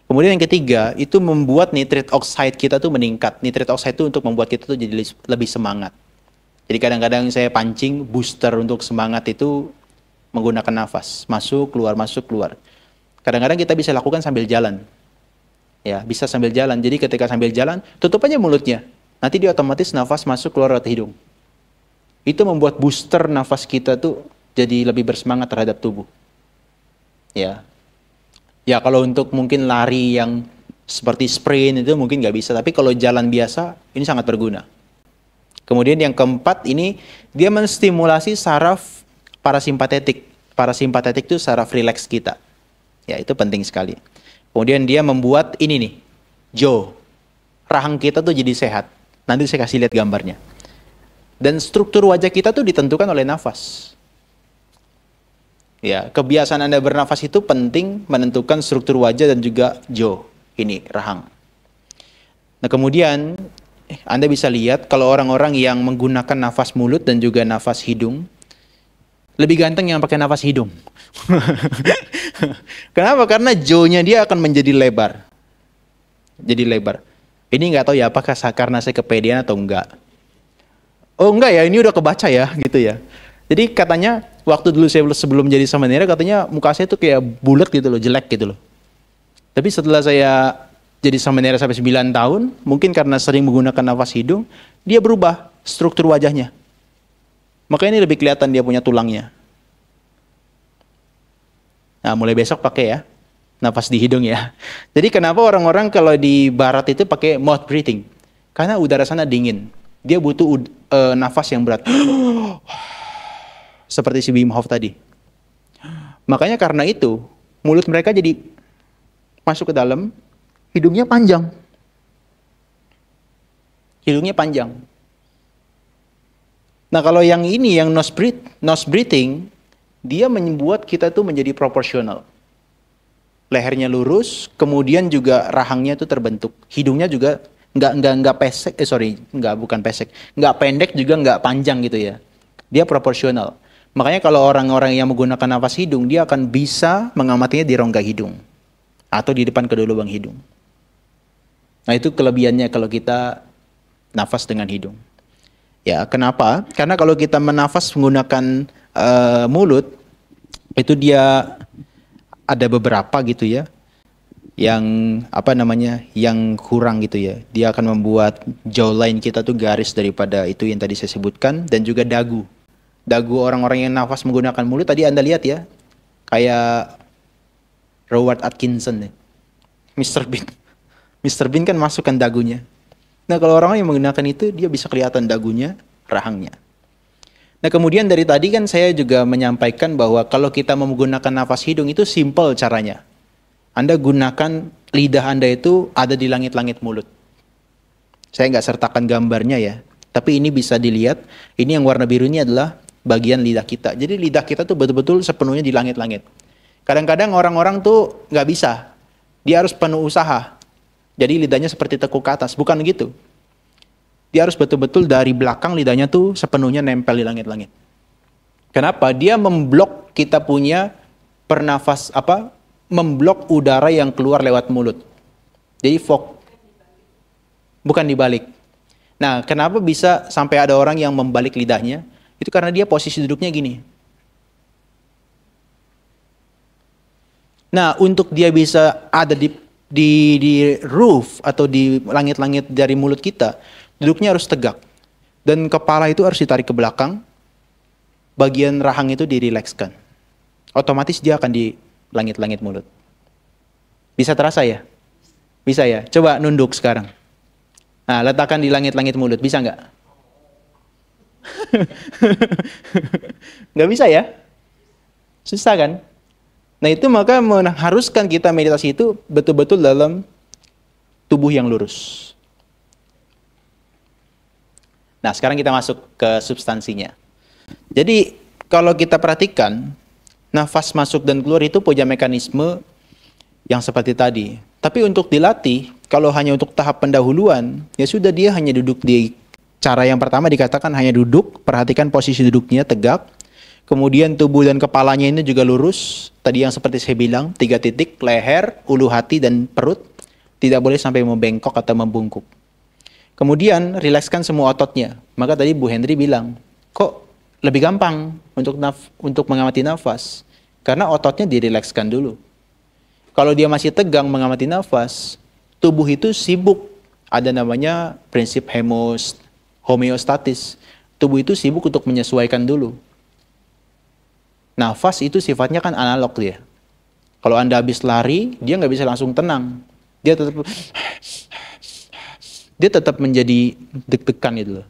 Kemudian yang ketiga, itu membuat nitrate oxide kita tuh meningkat. Nitrate oxide itu untuk membuat kita tuh jadi lebih semangat. Jadi kadang-kadang saya pancing, booster untuk semangat itu menggunakan nafas. Masuk, keluar, masuk, keluar. Kadang-kadang kita bisa lakukan sambil jalan. Ya, bisa sambil jalan. Jadi ketika sambil jalan, tutup aja mulutnya. Nanti dia otomatis nafas masuk, keluar lewat hidung. Itu membuat booster nafas kita tuh jadi lebih bersemangat terhadap tubuh. Ya. Ya kalau untuk mungkin lari yang seperti sprint itu mungkin nggak bisa. Tapi kalau jalan biasa, ini sangat berguna. Kemudian yang keempat ini, dia menstimulasi saraf parasimpatetik. Parasimpatetik itu saraf rileks kita. Ya itu penting sekali. Kemudian dia membuat ini nih, jaw. Rahang kita tuh jadi sehat. Nanti saya kasih lihat gambarnya. Dan struktur wajah kita tuh ditentukan oleh nafas. Ya, kebiasaan Anda bernafas itu penting menentukan struktur wajah dan juga jaw. Ini, rahang. Nah, kemudian Anda bisa lihat kalau orang-orang yang menggunakan nafas mulut dan juga nafas hidung, lebih ganteng yang pakai nafas hidung. Kenapa? Karena jaw-nya dia akan menjadi lebar. Jadi lebar. Ini nggak tahu ya apakah karena saya kepedean atau enggak. Oh enggak ya, ini udah kebaca ya, gitu ya. Jadi katanya waktu dulu saya sebelum jadi samanera katanya muka saya tuh kayak bulat gitu loh, jelek gitu loh. Tapi setelah saya jadi samanera sampai 9 tahun, mungkin karena sering menggunakan nafas hidung, dia berubah struktur wajahnya. Makanya ini lebih kelihatan dia punya tulangnya. Nah, mulai besok pakai ya, nafas di hidung ya. Jadi kenapa orang-orang kalau di barat itu pakai mouth breathing? Karena udara sana dingin. Dia butuh nafas yang berat. Seperti si Wim Hof tadi. Makanya karena itu, mulut mereka jadi masuk ke dalam, hidungnya panjang. Hidungnya panjang. Nah kalau yang ini, yang nose breathing, dia membuat kita tuh menjadi proporsional. Lehernya lurus, kemudian juga rahangnya tuh terbentuk. Hidungnya juga nggak pesek, bukan pesek, nggak pendek juga nggak panjang gitu ya. Dia proporsional. Makanya kalau orang-orang yang menggunakan nafas hidung, dia akan bisa mengamatinya di rongga hidung. Atau di depan kedua lubang hidung. Nah itu kelebihannya kalau kita nafas dengan hidung. Ya, kenapa? Karena kalau kita menafas menggunakan mulut, itu dia ada beberapa gitu ya. Yang yang kurang gitu ya. Dia akan membuat jawline kita tuh garis daripada itu yang tadi saya sebutkan. Dan juga dagu. Dagu orang-orang yang nafas menggunakan mulut tadi Anda lihat ya, kayak Rowan Atkinson nih, Mr. Bean. Mr. Bean kan masukkan dagunya. Nah kalau orang yang menggunakan itu dia bisa kelihatan dagunya, rahangnya. Nah kemudian dari tadi kan saya juga menyampaikan bahwa kalau kita menggunakan nafas hidung itu simple caranya. Anda gunakan lidah Anda itu ada di langit-langit mulut. Saya nggak sertakan gambarnya ya, tapi ini bisa dilihat. Ini yang warna biru ini adalah bagian lidah kita. Jadi lidah kita tuh betul-betul sepenuhnya di langit-langit. Kadang-kadang orang-orang tuh nggak bisa. Dia harus penuh usaha. Jadi lidahnya seperti tekuk ke atas. Bukan gitu. Dia harus betul-betul dari belakang lidahnya tuh sepenuhnya nempel di langit-langit. Kenapa? Dia memblok kita punya memblok udara yang keluar lewat mulut. Jadi bukan dibalik. Nah, kenapa bisa sampai ada orang yang membalik lidahnya? Itu karena dia posisi duduknya gini. Nah, untuk dia bisa ada di roof atau di langit-langit dari mulut kita, duduknya harus tegak. Dan kepala itu harus ditarik ke belakang, bagian rahang itu dirilekskan. Otomatis dia akan di langit-langit mulut. Bisa terasa ya? Bisa ya? Coba nunduk sekarang. Nah, letakkan di langit-langit mulut. Bisa nggak? Nggak bisa ya? Susah kan? Nah itu maka mengharuskan kita meditasi itu betul-betul dalam tubuh yang lurus. Nah sekarang kita masuk ke substansinya. Jadi kalau kita perhatikan, nafas masuk dan keluar itu punya mekanisme yang seperti tadi. Tapi untuk dilatih, kalau hanya untuk tahap pendahuluan, ya sudah dia hanya duduk di cara yang pertama dikatakan hanya duduk, perhatikan posisi duduknya tegak. Kemudian tubuh dan kepalanya ini juga lurus, tadi yang seperti saya bilang, 3 titik, leher, ulu hati, dan perut. Tidak boleh sampai membengkok atau membungkuk. Kemudian, rilekskan semua ototnya. Maka tadi Bu Henry bilang, kok lebih gampang untuk mengamati nafas? Karena ototnya dirilekskan dulu. Kalau dia masih tegang mengamati nafas, tubuh itu sibuk. Ada namanya prinsip homeostatis. Tubuh itu sibuk untuk menyesuaikan dulu. Nafas itu sifatnya kan analog dia. Kalau Anda habis lari, dia nggak bisa langsung tenang. Dia tetap menjadi deg-degan itu loh.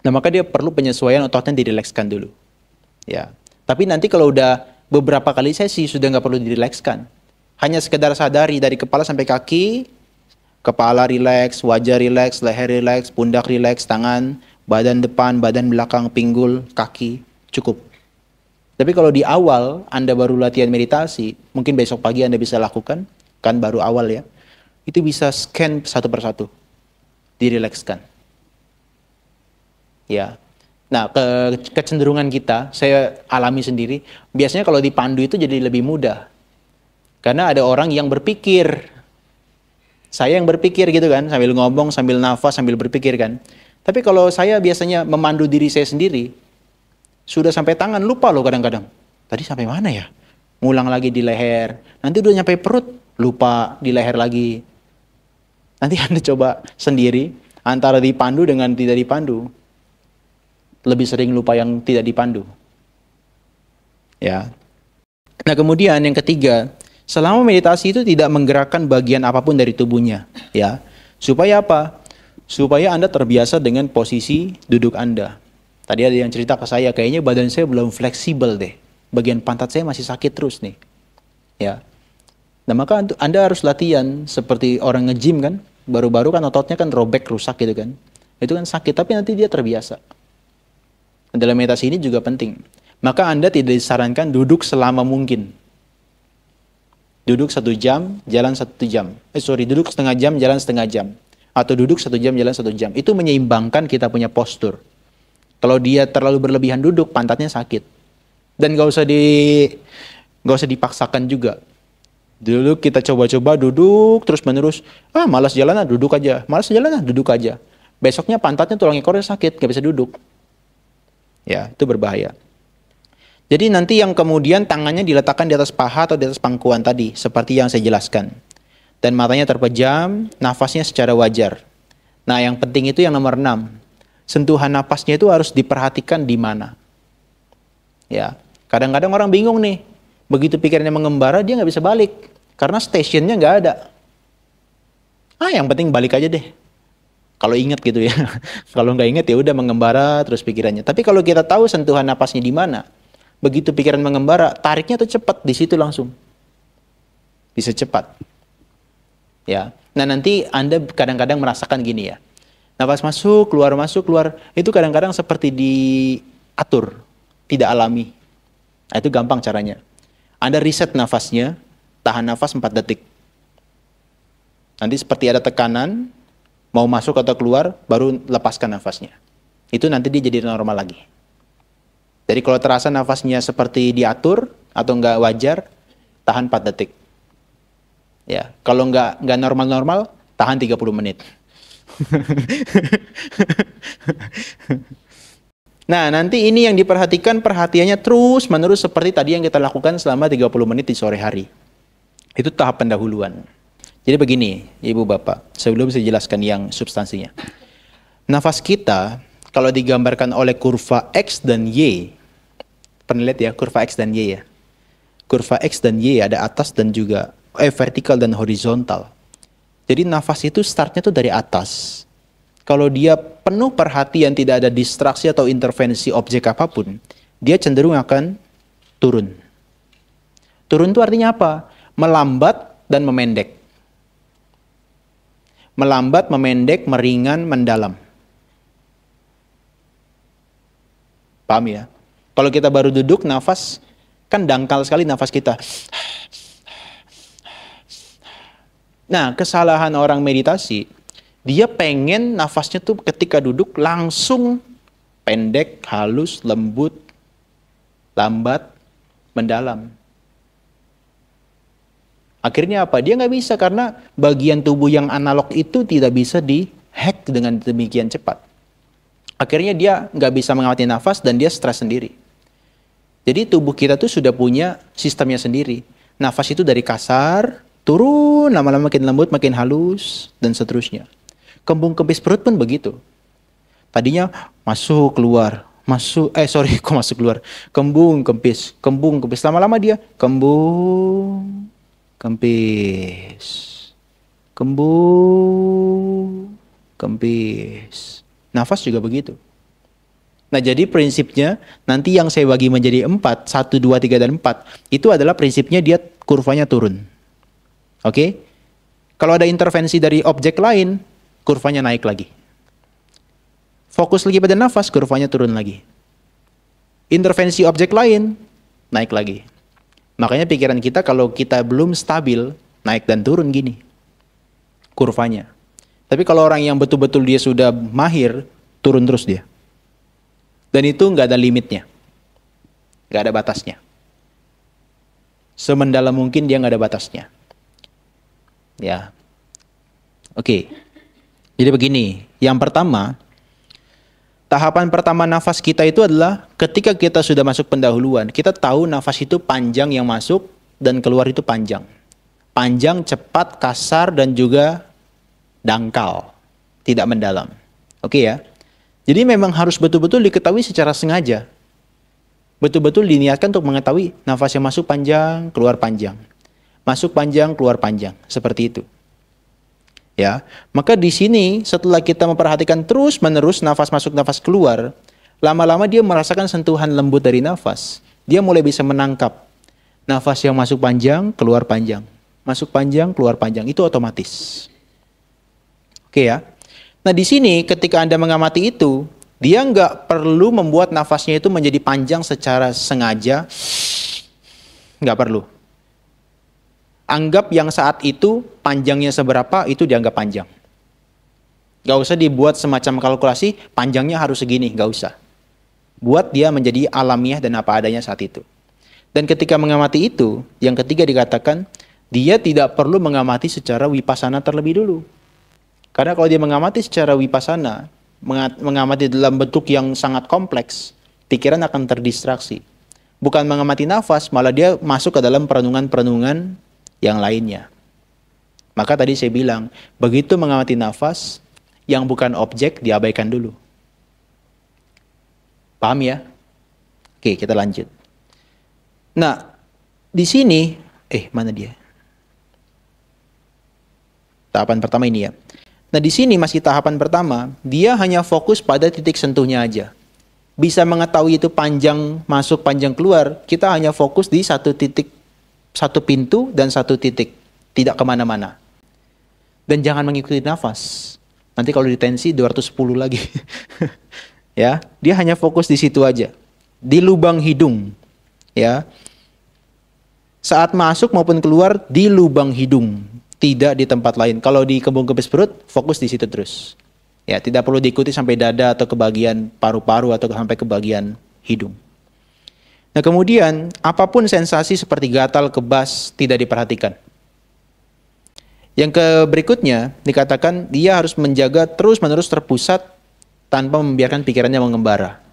Nah, maka dia perlu penyesuaian, ototnya dirilekskan dulu. Ya. Tapi nanti kalau udah beberapa kali sesi sudah nggak perlu dirilekskan. Hanya sekedar sadari dari kepala sampai kaki, kepala rileks, wajah rileks, leher rileks, pundak rileks, tangan, badan depan, badan belakang, pinggul, kaki, cukup. Tapi kalau di awal Anda baru latihan meditasi, mungkin besok pagi Anda bisa lakukan, kan baru awal ya. Itu bisa scan satu persatu, dirilekskan. Ya. Nah, kecenderungan kita, saya alami sendiri, biasanya kalau dipandu itu jadi lebih mudah. Karena ada orang yang berpikir, saya yang berpikir gitu kan, sambil ngomong, sambil nafas, sambil berpikir kan. Tapi kalau saya biasanya memandu diri saya sendiri, sudah sampai tangan, lupa loh kadang-kadang. Tadi sampai mana ya? Ngulang lagi di leher. Nanti udah nyampe perut, lupa di leher lagi. Nanti Anda coba sendiri, antara dipandu dengan tidak dipandu. Lebih sering lupa yang tidak dipandu. Ya. Nah, kemudian yang ketiga, selama meditasi itu tidak menggerakkan bagian apapun dari tubuhnya. Ya. Supaya apa? Supaya Anda terbiasa dengan posisi duduk Anda. Tadi ada yang cerita ke saya, kayaknya badan saya belum fleksibel deh. Bagian pantat saya masih sakit terus nih. Ya. Nah, maka Anda harus latihan seperti orang nge-gym kan. Baru-baru kan ototnya kan robek, rusak gitu kan. Itu kan sakit, tapi nanti dia terbiasa. Dalam meditasi ini juga penting. Maka Anda tidak disarankan duduk selama mungkin. Duduk 1 jam, jalan 1 jam. Duduk setengah jam, jalan setengah jam. Atau duduk 1 jam, jalan 1 jam. Itu menyeimbangkan kita punya postur. Kalau dia terlalu berlebihan duduk, pantatnya sakit. Dan gak usah dipaksakan juga. Dulu kita coba-coba duduk terus menerus. Malas jalan, duduk aja. Malas jalan, duduk aja. Besoknya pantatnya, tulang ekornya sakit, gak bisa duduk. Ya, itu berbahaya. Jadi nanti yang kemudian tangannya diletakkan di atas paha atau di atas pangkuan tadi, seperti yang saya jelaskan. Dan matanya terpejam, nafasnya secara wajar. Nah, yang penting itu yang nomor 6. Sentuhan nafasnya itu harus diperhatikan di mana. Ya, kadang-kadang orang bingung nih. Begitu pikirannya mengembara, dia nggak bisa balik. Karena stationnya nggak ada. Yang penting balik aja deh. Kalau ingat gitu ya. Kalau nggak ingat ya udah mengembara terus pikirannya. Tapi kalau kita tahu sentuhan napasnya di mana, begitu pikiran mengembara, tariknya tuh cepat di situ langsung. Bisa cepat. Ya. Nah, nanti Anda kadang-kadang merasakan gini ya. Nafas masuk, keluar, itu kadang-kadang seperti diatur, tidak alami. Nah, itu gampang caranya. Anda reset nafasnya, tahan nafas 4 detik. Nanti seperti ada tekanan, mau masuk atau keluar, baru lepaskan nafasnya. Itu nanti dia jadi normal lagi. Jadi kalau terasa nafasnya seperti diatur atau nggak wajar, tahan 4 detik. Ya, kalau nggak normal-normal, tahan 30 menit. Nah, nanti ini yang diperhatikan, perhatiannya terus menerus seperti tadi yang kita lakukan selama 30 menit di sore hari. Itu tahap pendahuluan. Jadi begini, Ibu Bapak, sebelum saya jelaskan yang substansinya. Nafas kita, kalau digambarkan oleh kurva X dan Y, pernah lihat ya, kurva X dan Y ya. Kurva X dan Y ada atas dan juga vertikal dan horizontal. Jadi nafas itu startnya tuh dari atas. Kalau dia penuh perhatian, tidak ada distraksi atau intervensi objek apapun, dia cenderung akan turun. Turun itu artinya apa? Melambat dan memendek. Melambat, memendek, meringan, mendalam. Paham ya? Kalau kita baru duduk, nafas, kan dangkal sekali nafas kita. Nah, kesalahan orang meditasi, dia pengen nafasnya tuh ketika duduk langsung pendek, halus, lembut, lambat, mendalam. Akhirnya apa? Dia nggak bisa karena bagian tubuh yang analog itu tidak bisa dihack dengan demikian cepat. Akhirnya dia nggak bisa mengamati nafas dan dia stres sendiri. Jadi tubuh kita tuh sudah punya sistemnya sendiri. Nafas itu dari kasar, turun, lama-lama makin lembut, makin halus, dan seterusnya. Kembung kempis perut pun begitu. Tadinya masuk, keluar, kok masuk keluar. Kembung kempis. Lama-lama dia kembung, kempis, kembung, kempis. Nafas juga begitu. Nah, jadi prinsipnya nanti yang saya bagi menjadi 4, 1, 2, 3, dan 4, itu adalah prinsipnya dia kurvanya turun. Oke? Kalau ada intervensi dari objek lain, kurvanya naik lagi. Fokus lagi pada nafas, kurvanya turun lagi. Intervensi objek lain, naik lagi. Makanya pikiran kita kalau kita belum stabil, naik dan turun gini kurvanya. Tapi kalau orang yang betul-betul dia sudah mahir, turun terus dia. Dan itu nggak ada limitnya. Nggak ada batasnya. Semendalam mungkin dia nggak ada batasnya. Ya. Oke. Jadi begini. Yang pertama, tahapan pertama nafas kita itu adalah ketika kita sudah masuk pendahuluan, kita tahu nafas itu panjang yang masuk dan keluar itu panjang. Panjang, cepat, kasar, dan juga dangkal. Tidak mendalam. Oke ya. Jadi memang harus betul-betul diketahui secara sengaja. Betul-betul diniatkan untuk mengetahui nafas yang masuk panjang, keluar panjang. Masuk panjang, keluar panjang. Seperti itu. Ya, maka di sini setelah kita memperhatikan terus-menerus nafas masuk, nafas keluar, lama-lama dia merasakan sentuhan lembut dari nafas. Dia mulai bisa menangkap nafas yang masuk panjang, keluar panjang. Masuk panjang, keluar panjang. Itu otomatis. Oke ya. Nah di sini ketika Anda mengamati itu, dia nggak perlu membuat nafasnya itu menjadi panjang secara sengaja. Nggak perlu. Anggap yang saat itu panjangnya seberapa, itu dianggap panjang. Nggak usah dibuat semacam kalkulasi, panjangnya harus segini, nggak usah. Buat dia menjadi alamiah dan apa adanya saat itu. Dan ketika mengamati itu, yang ketiga dikatakan, dia tidak perlu mengamati secara wipasana terlebih dulu. Karena kalau dia mengamati secara wipasana, mengamati dalam bentuk yang sangat kompleks, pikiran akan terdistraksi. Bukan mengamati nafas, malah dia masuk ke dalam perenungan-perenungan yang lainnya. Maka tadi saya bilang, begitu mengamati nafas, yang bukan objek diabaikan dulu. Paham ya? Oke, kita lanjut. Nah, di sini, mana dia? Tahapan pertama ini ya. Nah, di sini masih tahapan pertama, dia hanya fokus pada titik sentuhnya aja. Bisa mengetahui itu panjang masuk, panjang keluar, kita hanya fokus di satu titik, satu pintu dan satu titik. Tidak kemana-mana. Dan jangan mengikuti nafas. Nanti kalau ditensi 210 lagi. Ya, dia hanya fokus di situ aja. Di lubang hidung. Ya. Saat masuk maupun keluar di lubang hidung, tidak di tempat lain. Kalau di kembung kempis perut, fokus di situ terus. Ya, tidak perlu diikuti sampai dada atau ke bagian paru-paru atau sampai ke bagian hidung. Nah, kemudian apapun sensasi seperti gatal, kebas tidak diperhatikan. Yang berikutnya dikatakan dia harus menjaga terus-menerus terpusat tanpa membiarkan pikirannya mengembara.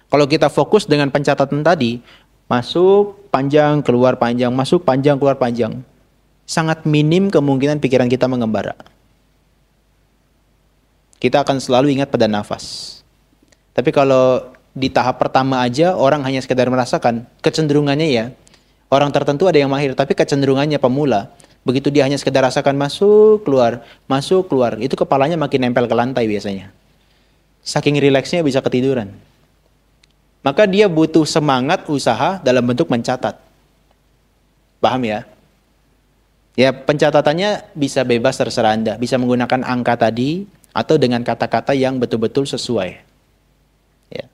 Kalau kita fokus dengan pencatatan tadi, masuk panjang, keluar panjang, masuk panjang, keluar panjang, sangat minim kemungkinan pikiran kita mengembara. Kita akan selalu ingat pada nafas. Tapi kalau di tahap pertama aja orang hanya sekedar merasakan, kecenderungannya ya, orang tertentu ada yang mahir, tapi kecenderungannya pemula. Begitu dia hanya sekedar rasakan masuk, keluar, itu kepalanya makin nempel ke lantai biasanya. Saking rileksnya bisa ketiduran. Maka dia butuh semangat usaha dalam bentuk mencatat. Paham ya? Ya, pencatatannya bisa bebas terserah Anda. Bisa menggunakan angka tadi atau dengan kata-kata yang betul-betul sesuai. Ya.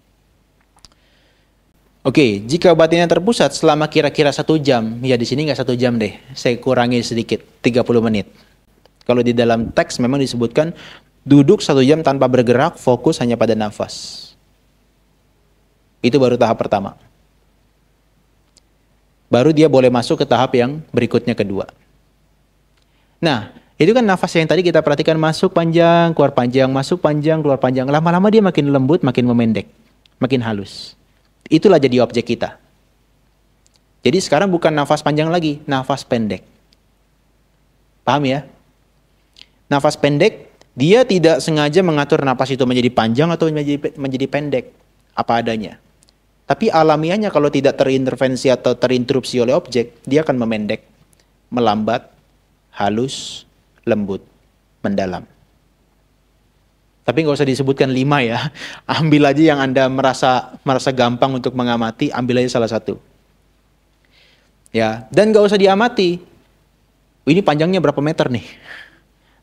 Oke, jika batinnya terpusat selama kira-kira 1 jam, ya di sini nggak 1 jam deh, saya kurangi sedikit, 30 menit. Kalau di dalam teks memang disebutkan duduk 1 jam tanpa bergerak, fokus hanya pada nafas. Itu baru tahap pertama. Baru dia boleh masuk ke tahap yang berikutnya kedua. Nah, itu kan nafas yang tadi kita perhatikan masuk panjang, keluar panjang, masuk panjang, keluar panjang. Lama-lama dia makin lembut, makin memendek, makin halus. Itulah jadi objek kita. Jadi sekarang bukan nafas panjang lagi, nafas pendek. Paham ya? Nafas pendek, dia tidak sengaja mengatur nafas itu menjadi panjang atau menjadi pendek. Apa adanya. Tapi alamiahnya kalau tidak terintervensi atau terinterupsi oleh objek, dia akan memendek, melambat, halus, lembut, mendalam. Tapi nggak usah disebutkan 5 ya. Ambil aja yang Anda merasa gampang untuk mengamati, ambil aja salah satu. Ya, dan nggak usah diamati. Ini panjangnya berapa meter nih?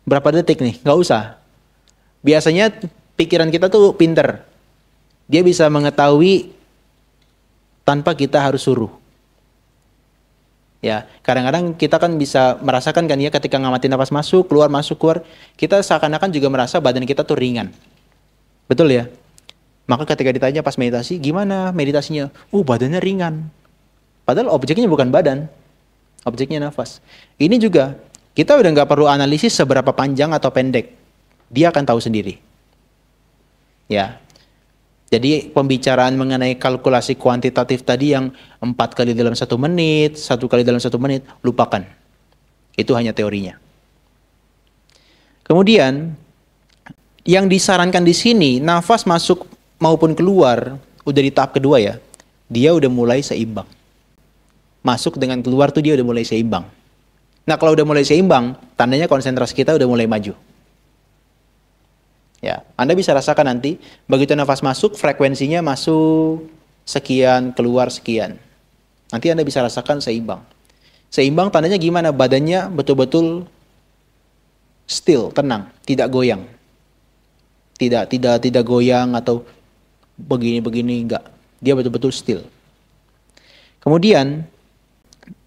Berapa detik nih? Nggak usah. Biasanya pikiran kita tuh pinter. Dia bisa mengetahui tanpa kita harus suruh. Ya, kadang-kadang kita kan bisa merasakan kan ya ketika ngamatin nafas masuk, keluar, kita seakan-akan juga merasa badan kita tuh ringan. Betul ya? Maka ketika ditanya pas meditasi, gimana meditasinya? Badannya ringan. Padahal objeknya bukan badan, objeknya nafas. Ini juga, kita udah nggak perlu analisis seberapa panjang atau pendek. Dia akan tahu sendiri. Ya. Jadi pembicaraan mengenai kalkulasi kuantitatif tadi yang 4 kali dalam 1 menit, 1 kali dalam 1 menit, lupakan. Itu hanya teorinya. Kemudian, yang disarankan di sini, nafas masuk maupun keluar, udah di tahap kedua ya, dia udah mulai seimbang. Masuk dengan keluar tuh dia udah mulai seimbang. Nah kalau udah mulai seimbang, tandanya konsentrasi kita udah mulai maju. Ya, Anda bisa rasakan nanti, begitu nafas masuk, frekuensinya masuk sekian, keluar sekian. Nanti Anda bisa rasakan seimbang. Seimbang tandanya gimana? Badannya betul-betul still, tenang, tidak goyang. Tidak goyang atau begini-begini, enggak. Dia betul-betul still. Kemudian,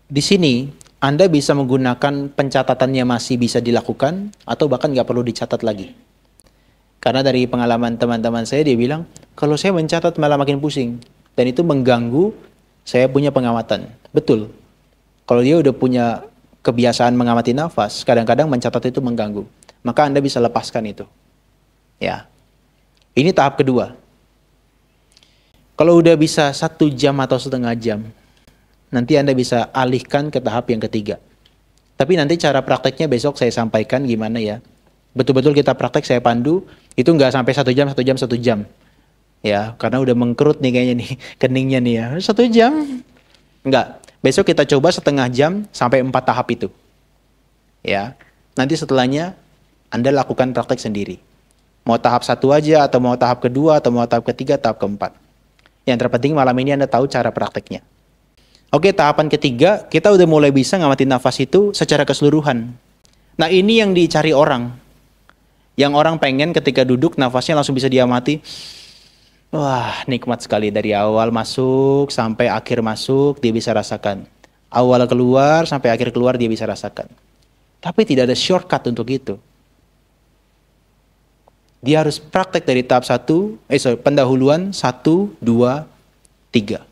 di sini Anda bisa menggunakan pencatatannya masih bisa dilakukan, atau bahkan nggak perlu dicatat lagi. Karena dari pengalaman teman-teman saya, dia bilang, kalau saya mencatat malah makin pusing. Dan itu mengganggu saya punya pengamatan. Betul. Kalau dia udah punya kebiasaan mengamati nafas, kadang-kadang mencatat itu mengganggu. Maka Anda bisa lepaskan itu. Ya. Ini tahap kedua. Kalau udah bisa 1 jam atau setengah jam, nanti Anda bisa alihkan ke tahap yang ketiga. Tapi nanti cara prakteknya besok saya sampaikan gimana ya. Betul-betul kita praktek, saya pandu, itu nggak sampai 1 jam, 1 jam, 1 jam. Ya, karena udah mengkerut nih kayaknya nih, keningnya nih ya. 1 jam? Enggak. Besok kita coba setengah jam sampai 4 tahap itu. Ya, nanti setelahnya Anda lakukan praktek sendiri. Mau tahap 1 aja, atau mau tahap kedua, atau mau tahap ketiga, tahap keempat. Yang terpenting malam ini Anda tahu cara prakteknya. Oke, tahapan ketiga, kita udah mulai bisa ngamatin nafas itu secara keseluruhan. Nah, ini yang dicari orang. Yang orang pengen ketika duduk nafasnya langsung bisa diamati. Wah, nikmat sekali dari awal masuk sampai akhir masuk dia bisa rasakan. Awal keluar sampai akhir keluar dia bisa rasakan. Tapi tidak ada shortcut untuk itu. Dia harus praktek dari tahap pendahuluan 1, 2, 3.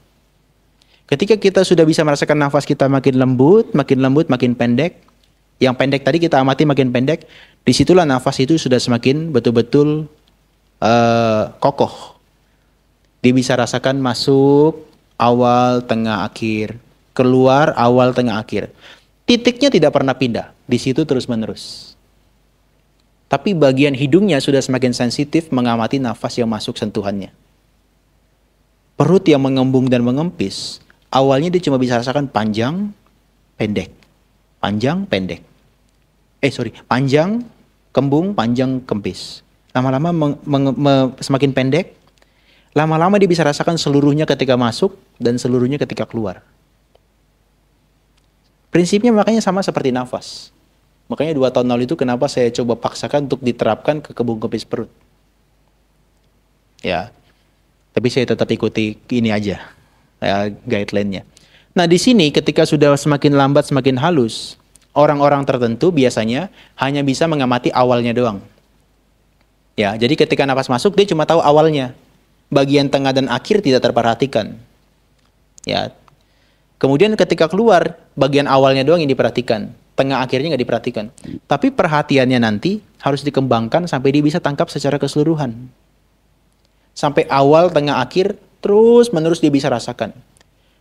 Ketika kita sudah bisa merasakan nafas kita makin lembut, makin pendek. Yang pendek tadi kita amati makin pendek, disitulah nafas itu sudah semakin betul-betul kokoh. Dia bisa rasakan masuk, awal, tengah, akhir. Keluar, awal, tengah, akhir. Titiknya tidak pernah pindah, di situ terus-menerus. Tapi bagian hidungnya sudah semakin sensitif mengamati nafas yang masuk sentuhannya. Perut yang mengembung dan mengempis, awalnya dia cuma bisa rasakan panjang, pendek. Panjang, pendek. Panjang, kembung, panjang, kempis. Lama-lama semakin pendek, lama-lama dia bisa rasakan seluruhnya ketika masuk dan seluruhnya ketika keluar. Prinsipnya makanya sama seperti nafas. Makanya 2 tahun lalu itu kenapa saya coba paksakan untuk diterapkan ke kembung kempis perut. Ya, tapi saya tetap ikuti ini aja, guideline-nya. Nah di sini ketika sudah semakin lambat, semakin halus, orang-orang tertentu biasanya hanya bisa mengamati awalnya doang. Ya, jadi ketika nafas masuk dia cuma tahu awalnya. Bagian tengah dan akhir tidak terperhatikan. Ya. Kemudian ketika keluar, bagian awalnya doang yang diperhatikan. Tengah akhirnya nggak diperhatikan. Tapi perhatiannya nanti harus dikembangkan sampai dia bisa tangkap secara keseluruhan. Sampai awal, tengah, akhir, terus menerus dia bisa rasakan.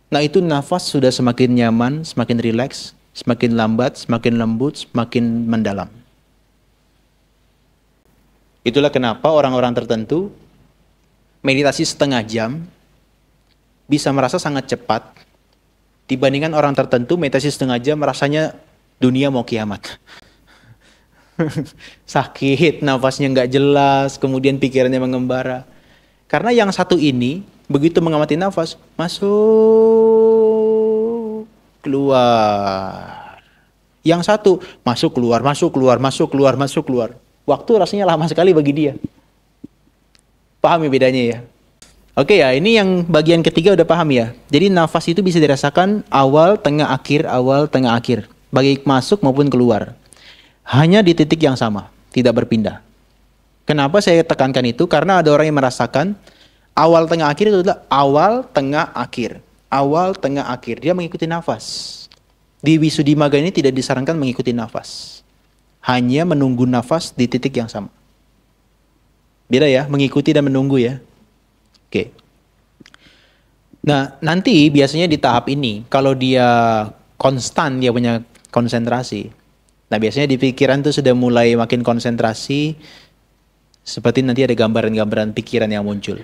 Nah itu nafas sudah semakin nyaman, semakin rileks, semakin lambat, semakin lembut, semakin mendalam. Itulah kenapa orang-orang tertentu meditasi setengah jam bisa merasa sangat cepat dibandingkan orang tertentu meditasi setengah jam rasanya dunia mau kiamat. Sakit, nafasnya nggak jelas, kemudian pikirannya mengembara. Karena yang satu ini begitu mengamati nafas, masuk, keluar. Yang satu masuk keluar, masuk keluar, masuk keluar, masuk keluar. Waktu rasanya lama sekali bagi dia. Paham ya bedanya ya? Oke ya, ini yang bagian ketiga udah paham ya. Jadi nafas itu bisa dirasakan awal, tengah, akhir, awal, tengah, akhir. Baik masuk maupun keluar. Hanya di titik yang sama, tidak berpindah. Kenapa saya tekankan itu? Karena ada orang yang merasakan awal, tengah, akhir itu adalah awal, tengah, akhir. Awal, tengah, akhir. Dia mengikuti nafas. Di Wisuddhimagga ini tidak disarankan mengikuti nafas. Hanya menunggu nafas di titik yang sama. Beda ya, mengikuti dan menunggu ya. Oke. Nah, nanti biasanya di tahap ini, kalau dia konstan, dia punya konsentrasi. Nah, biasanya di pikiran tuh sudah mulai makin konsentrasi, seperti nanti ada gambaran-gambaran pikiran yang muncul.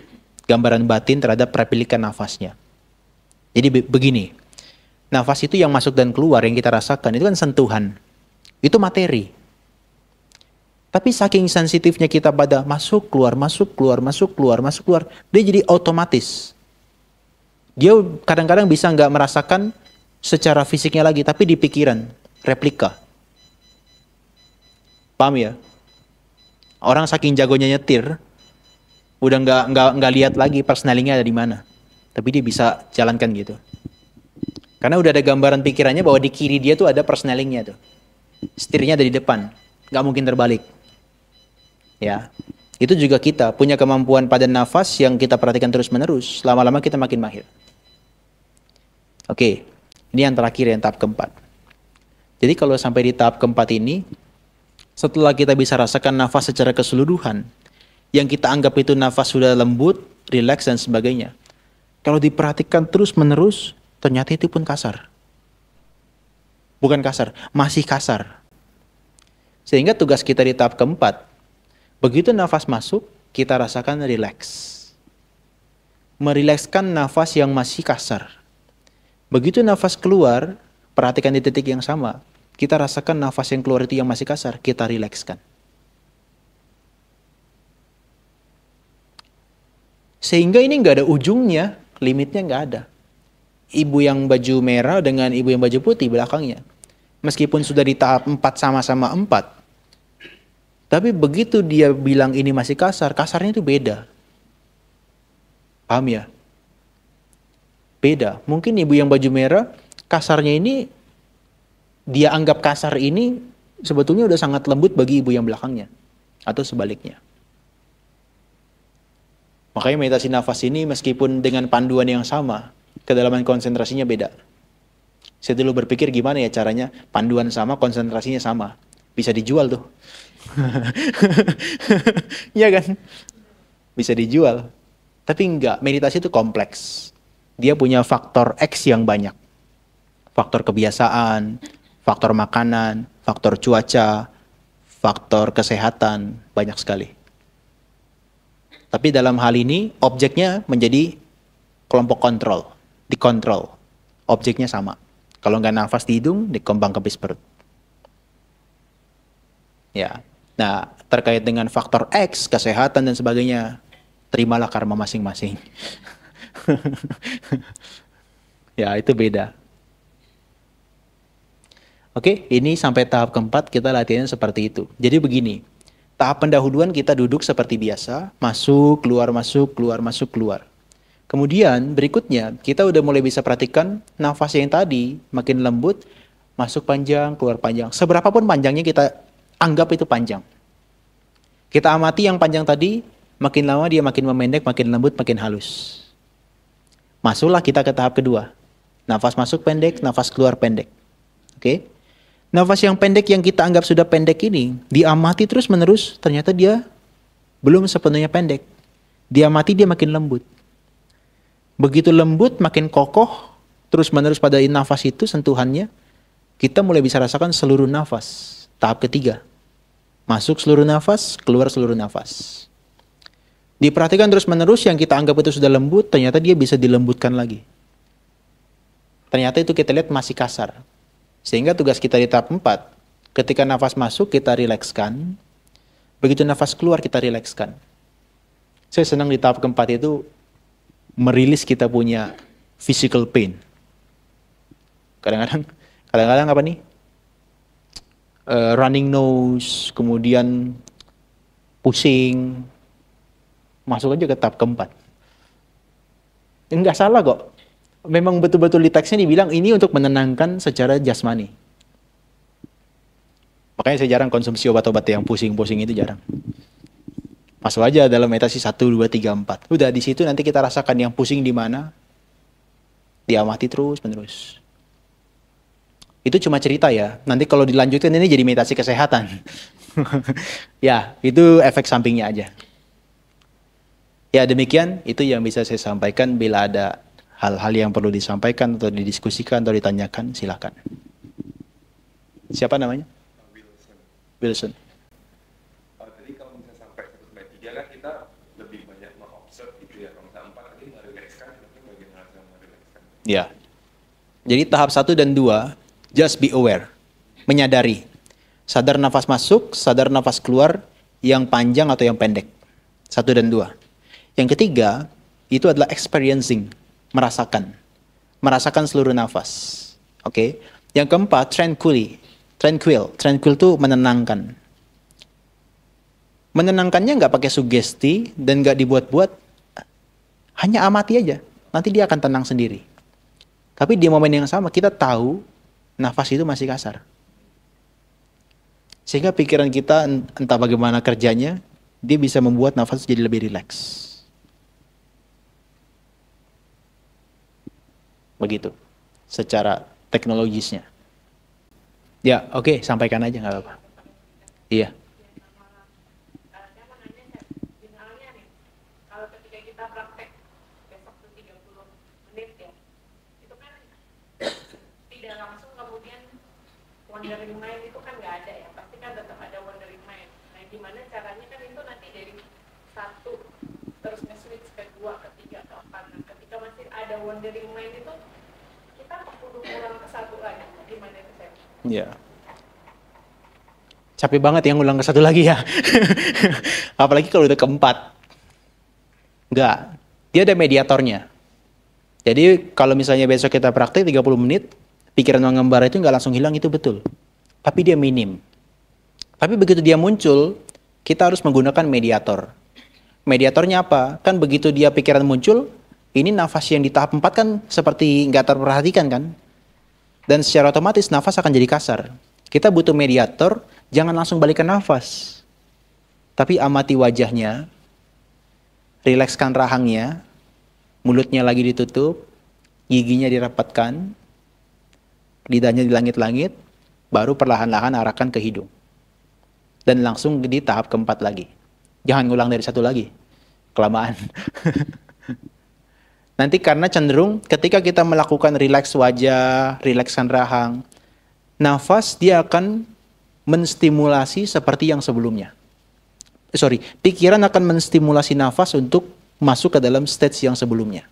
Gambaran batin terhadap replikan nafasnya. Jadi begini, nafas itu yang masuk dan keluar, yang kita rasakan, itu kan sentuhan. Itu materi. Tapi saking sensitifnya kita pada masuk, keluar, masuk, keluar, masuk, keluar, masuk, keluar. Dia jadi otomatis. Dia kadang-kadang bisa nggak merasakan secara fisiknya lagi, tapi di pikiran, replika. Paham ya? Orang saking jagonya nyetir, udah nggak lihat lagi persnelingnya ada di mana. Tapi dia bisa jalankan gitu. Karena udah ada gambaran pikirannya bahwa di kiri dia tuh ada persnelingnya tuh. Setirnya ada di depan, nggak mungkin terbalik. Ya, itu juga kita punya kemampuan pada nafas yang kita perhatikan terus-menerus. Lama-lama kita makin mahir. Oke, ini yang terakhir, yang tahap keempat. Jadi kalau sampai di tahap keempat ini, setelah kita bisa rasakan nafas secara keseluruhan, yang kita anggap itu nafas sudah lembut, rileks dan sebagainya. Kalau diperhatikan terus-menerus, ternyata itu pun kasar. Bukan kasar, masih kasar. Sehingga tugas kita di tahap keempat, begitu nafas masuk, kita rasakan rileks. Merilekskan nafas yang masih kasar. Begitu nafas keluar, perhatikan di titik yang sama. Kita rasakan nafas yang keluar itu yang masih kasar, kita rilekskan. Sehingga ini nggak ada ujungnya, limitnya nggak ada. Ibu yang baju merah dengan ibu yang baju putih belakangnya. Meskipun sudah di tahap 4 sama-sama 4, tapi begitu dia bilang ini masih kasar, kasarnya itu beda. Paham ya? Beda. Mungkin ibu yang baju merah, kasarnya ini, dia anggap kasar ini, sebetulnya udah sangat lembut bagi ibu yang belakangnya. Atau sebaliknya. Makanya meditasi nafas ini meskipun dengan panduan yang sama, kedalaman konsentrasinya beda. Saya dulu berpikir gimana ya caranya, panduan sama, konsentrasinya sama. Bisa dijual tuh. Iya kan? Bisa dijual. Tapi enggak, meditasi itu kompleks. Dia punya faktor X yang banyak. Faktor kebiasaan, faktor makanan, faktor cuaca, faktor kesehatan, banyak sekali. Tapi dalam hal ini, objeknya menjadi kelompok kontrol. Dikontrol. Objeknya sama. Kalau nggak nafas di hidung, dikembang kempis perut. Ya. Nah, terkait dengan faktor X, kesehatan dan sebagainya, terimalah karma masing-masing. Ya, itu beda. Oke, ini sampai tahap keempat kita latihannya seperti itu. Jadi begini, tahap pendahuluan kita duduk seperti biasa, masuk, keluar, masuk, keluar, masuk, keluar. Kemudian berikutnya, kita udah mulai bisa perhatikan nafas yang tadi, makin lembut, masuk panjang, keluar panjang. Seberapapun panjangnya kita anggap itu panjang. Kita amati yang panjang tadi, makin lama dia makin memendek, makin lembut, makin halus. Masuklah kita ke tahap kedua. Nafas masuk pendek, nafas keluar pendek. Oke? Nafas yang pendek yang kita anggap sudah pendek ini, diamati terus-menerus, ternyata dia belum sepenuhnya pendek. Diamati dia makin lembut. Begitu lembut, makin kokoh, terus-menerus pada nafas itu, sentuhannya, kita mulai bisa rasakan seluruh nafas. Tahap ketiga. Masuk seluruh nafas, keluar seluruh nafas. Diperhatikan terus-menerus, yang kita anggap itu sudah lembut, ternyata dia bisa dilembutkan lagi. Ternyata itu kita lihat masih kasar. Sehingga tugas kita di tahap 4, ketika nafas masuk kita rilekskan, begitu nafas keluar kita rilekskan. Saya senang di tahap keempat itu merilis kita punya physical pain. Kadang-kadang apa nih? Running nose, kemudian pusing, masuk aja ke tahap keempat. Enggak salah kok. Memang betul-betul di teksnya dibilang ini untuk menenangkan secara jasmani. Makanya saya jarang konsumsi obat-obat yang pusing-pusing itu jarang. Masuk aja dalam meditasi 1, 2, 3, 4. Udah di situ nanti kita rasakan yang pusing di mana. Diamati terus-menerus. Itu cuma cerita ya. Nanti kalau dilanjutkan ini jadi meditasi kesehatan. Ya, itu efek sampingnya aja. Ya demikian, itu yang bisa saya sampaikan. Bila ada hal-hal yang perlu disampaikan atau didiskusikan atau ditanyakan, silakan. Siapa namanya? Wilson. Tadi kalau misalnya sampai 1/3 kan kita lebih banyak mengobserv gitu ya. Kalau misalnya 4 tadi merilekskan, itu bagaimana cara merilekskan? Ya. Jadi tahap 1 dan 2, just be aware. Menyadari. Sadar nafas masuk, sadar nafas keluar, yang panjang atau yang pendek. 1 dan 2. Yang ketiga, itu adalah experiencing. Merasakan seluruh nafas. Oke. Yang keempat, tranquil itu menenangkan. Menenangkannya nggak pakai sugesti dan nggak dibuat-buat, hanya amati aja, nanti dia akan tenang sendiri. Tapi di momen yang sama kita tahu nafas itu masih kasar, sehingga pikiran kita entah bagaimana kerjanya, dia bisa membuat nafas jadi lebih rileks. Begitu, secara teknologisnya. Ya, oke, sampaikan aja, nggak apa-apa. Iya. Saya mau nanya, misalnya nih, kalau ketika kita praktek besok tuh 30 menit ya, itu kan tidak langsung kemudian wandering mind itu kan nggak ada ya, pasti kan tetap ada wandering mind. Nah, gimana caranya kan itu nanti dari 1 terus nge-switch ke 2, ke 3, ke 4. Nah, ketika masih ada wandering mind itu kita perlu pulang ke 1 lagi. Gimana itu saya? Ya. Capek banget yang ulang ke 1 lagi ya. Apalagi kalau udah keempat. Enggak. Dia ada mediatornya. Jadi kalau misalnya besok kita praktik 30 menit, pikiran mengembara itu nggak langsung hilang, itu betul. Tapi dia minim. Tapi begitu dia muncul, kita harus menggunakan mediator. Mediatornya apa? Kan begitu dia pikiran muncul, ini nafas yang di tahap 4 kan seperti nggak terperhatikan kan? Dan secara otomatis nafas akan jadi kasar. Kita butuh mediator, jangan langsung balik ke nafas. Tapi amati wajahnya, rilekskan rahangnya, mulutnya lagi ditutup, giginya dirapatkan, lidahnya di langit-langit, baru perlahan-lahan arahkan ke hidung. Dan langsung di tahap keempat lagi. Jangan ngulang dari 1 lagi. Kelamaan. Nanti karena cenderung ketika kita melakukan rileks wajah, rilekskan rahang, nafas dia akan menstimulasi seperti yang sebelumnya. Pikiran akan menstimulasi nafas untuk masuk ke dalam stage yang sebelumnya.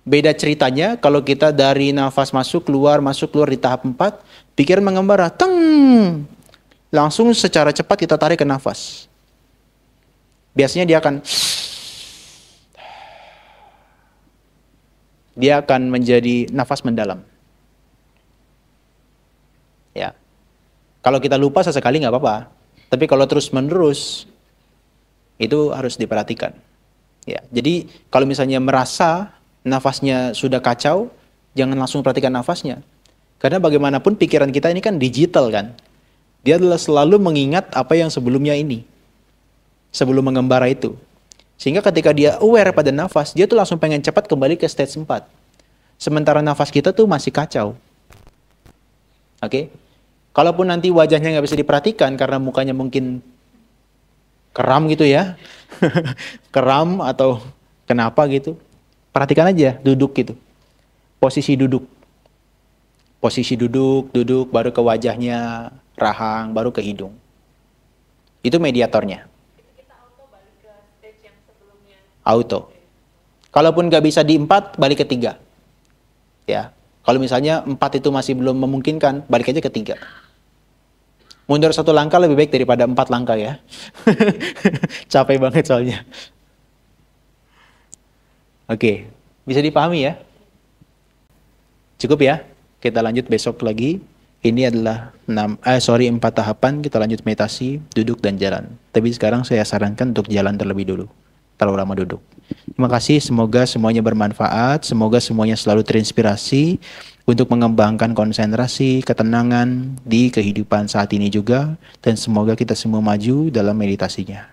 Beda ceritanya kalau kita dari nafas masuk keluar di tahap 4, pikiran mengembara, teng, langsung secara cepat kita tarik ke nafas. Biasanya dia akan menjadi nafas mendalam. Ya. Kalau kita lupa sesekali nggak apa-apa. Tapi kalau terus-menerus, itu harus diperhatikan. Ya. Jadi kalau misalnya merasa nafasnya sudah kacau, jangan langsung perhatikan nafasnya. Karena bagaimanapun pikiran kita ini kan digital kan. Dia adalah selalu mengingat apa yang sebelumnya ini. Sebelum mengembara itu. Sehingga ketika dia aware pada nafas, dia tuh langsung pengen cepat kembali ke stage 4. Sementara nafas kita tuh masih kacau. Oke? Kalaupun nanti wajahnya nggak bisa diperhatikan karena mukanya mungkin keram gitu ya. Keram atau kenapa gitu. Perhatikan aja, duduk gitu. Posisi duduk. Posisi duduk, baru ke wajahnya, rahang, baru ke hidung. Itu mediatornya. Kita auto balik ke stage yang sebelumnya. Auto. Kalaupun nggak bisa di 4, balik ke 3. Ya. Kalau misalnya 4 itu masih belum memungkinkan, balik aja ke 3. Mundur 1 langkah lebih baik daripada 4 langkah ya. Capek banget soalnya. Oke, bisa dipahami ya? Cukup ya? Kita lanjut besok lagi. Ini adalah 4 tahapan, kita lanjut meditasi, duduk dan jalan. Tapi sekarang saya sarankan untuk jalan terlebih dulu. Terlalu lama duduk. Terima kasih, semoga semuanya bermanfaat, semoga semuanya selalu terinspirasi untuk mengembangkan konsentrasi, ketenangan di kehidupan saat ini juga, dan semoga kita semua maju dalam meditasinya.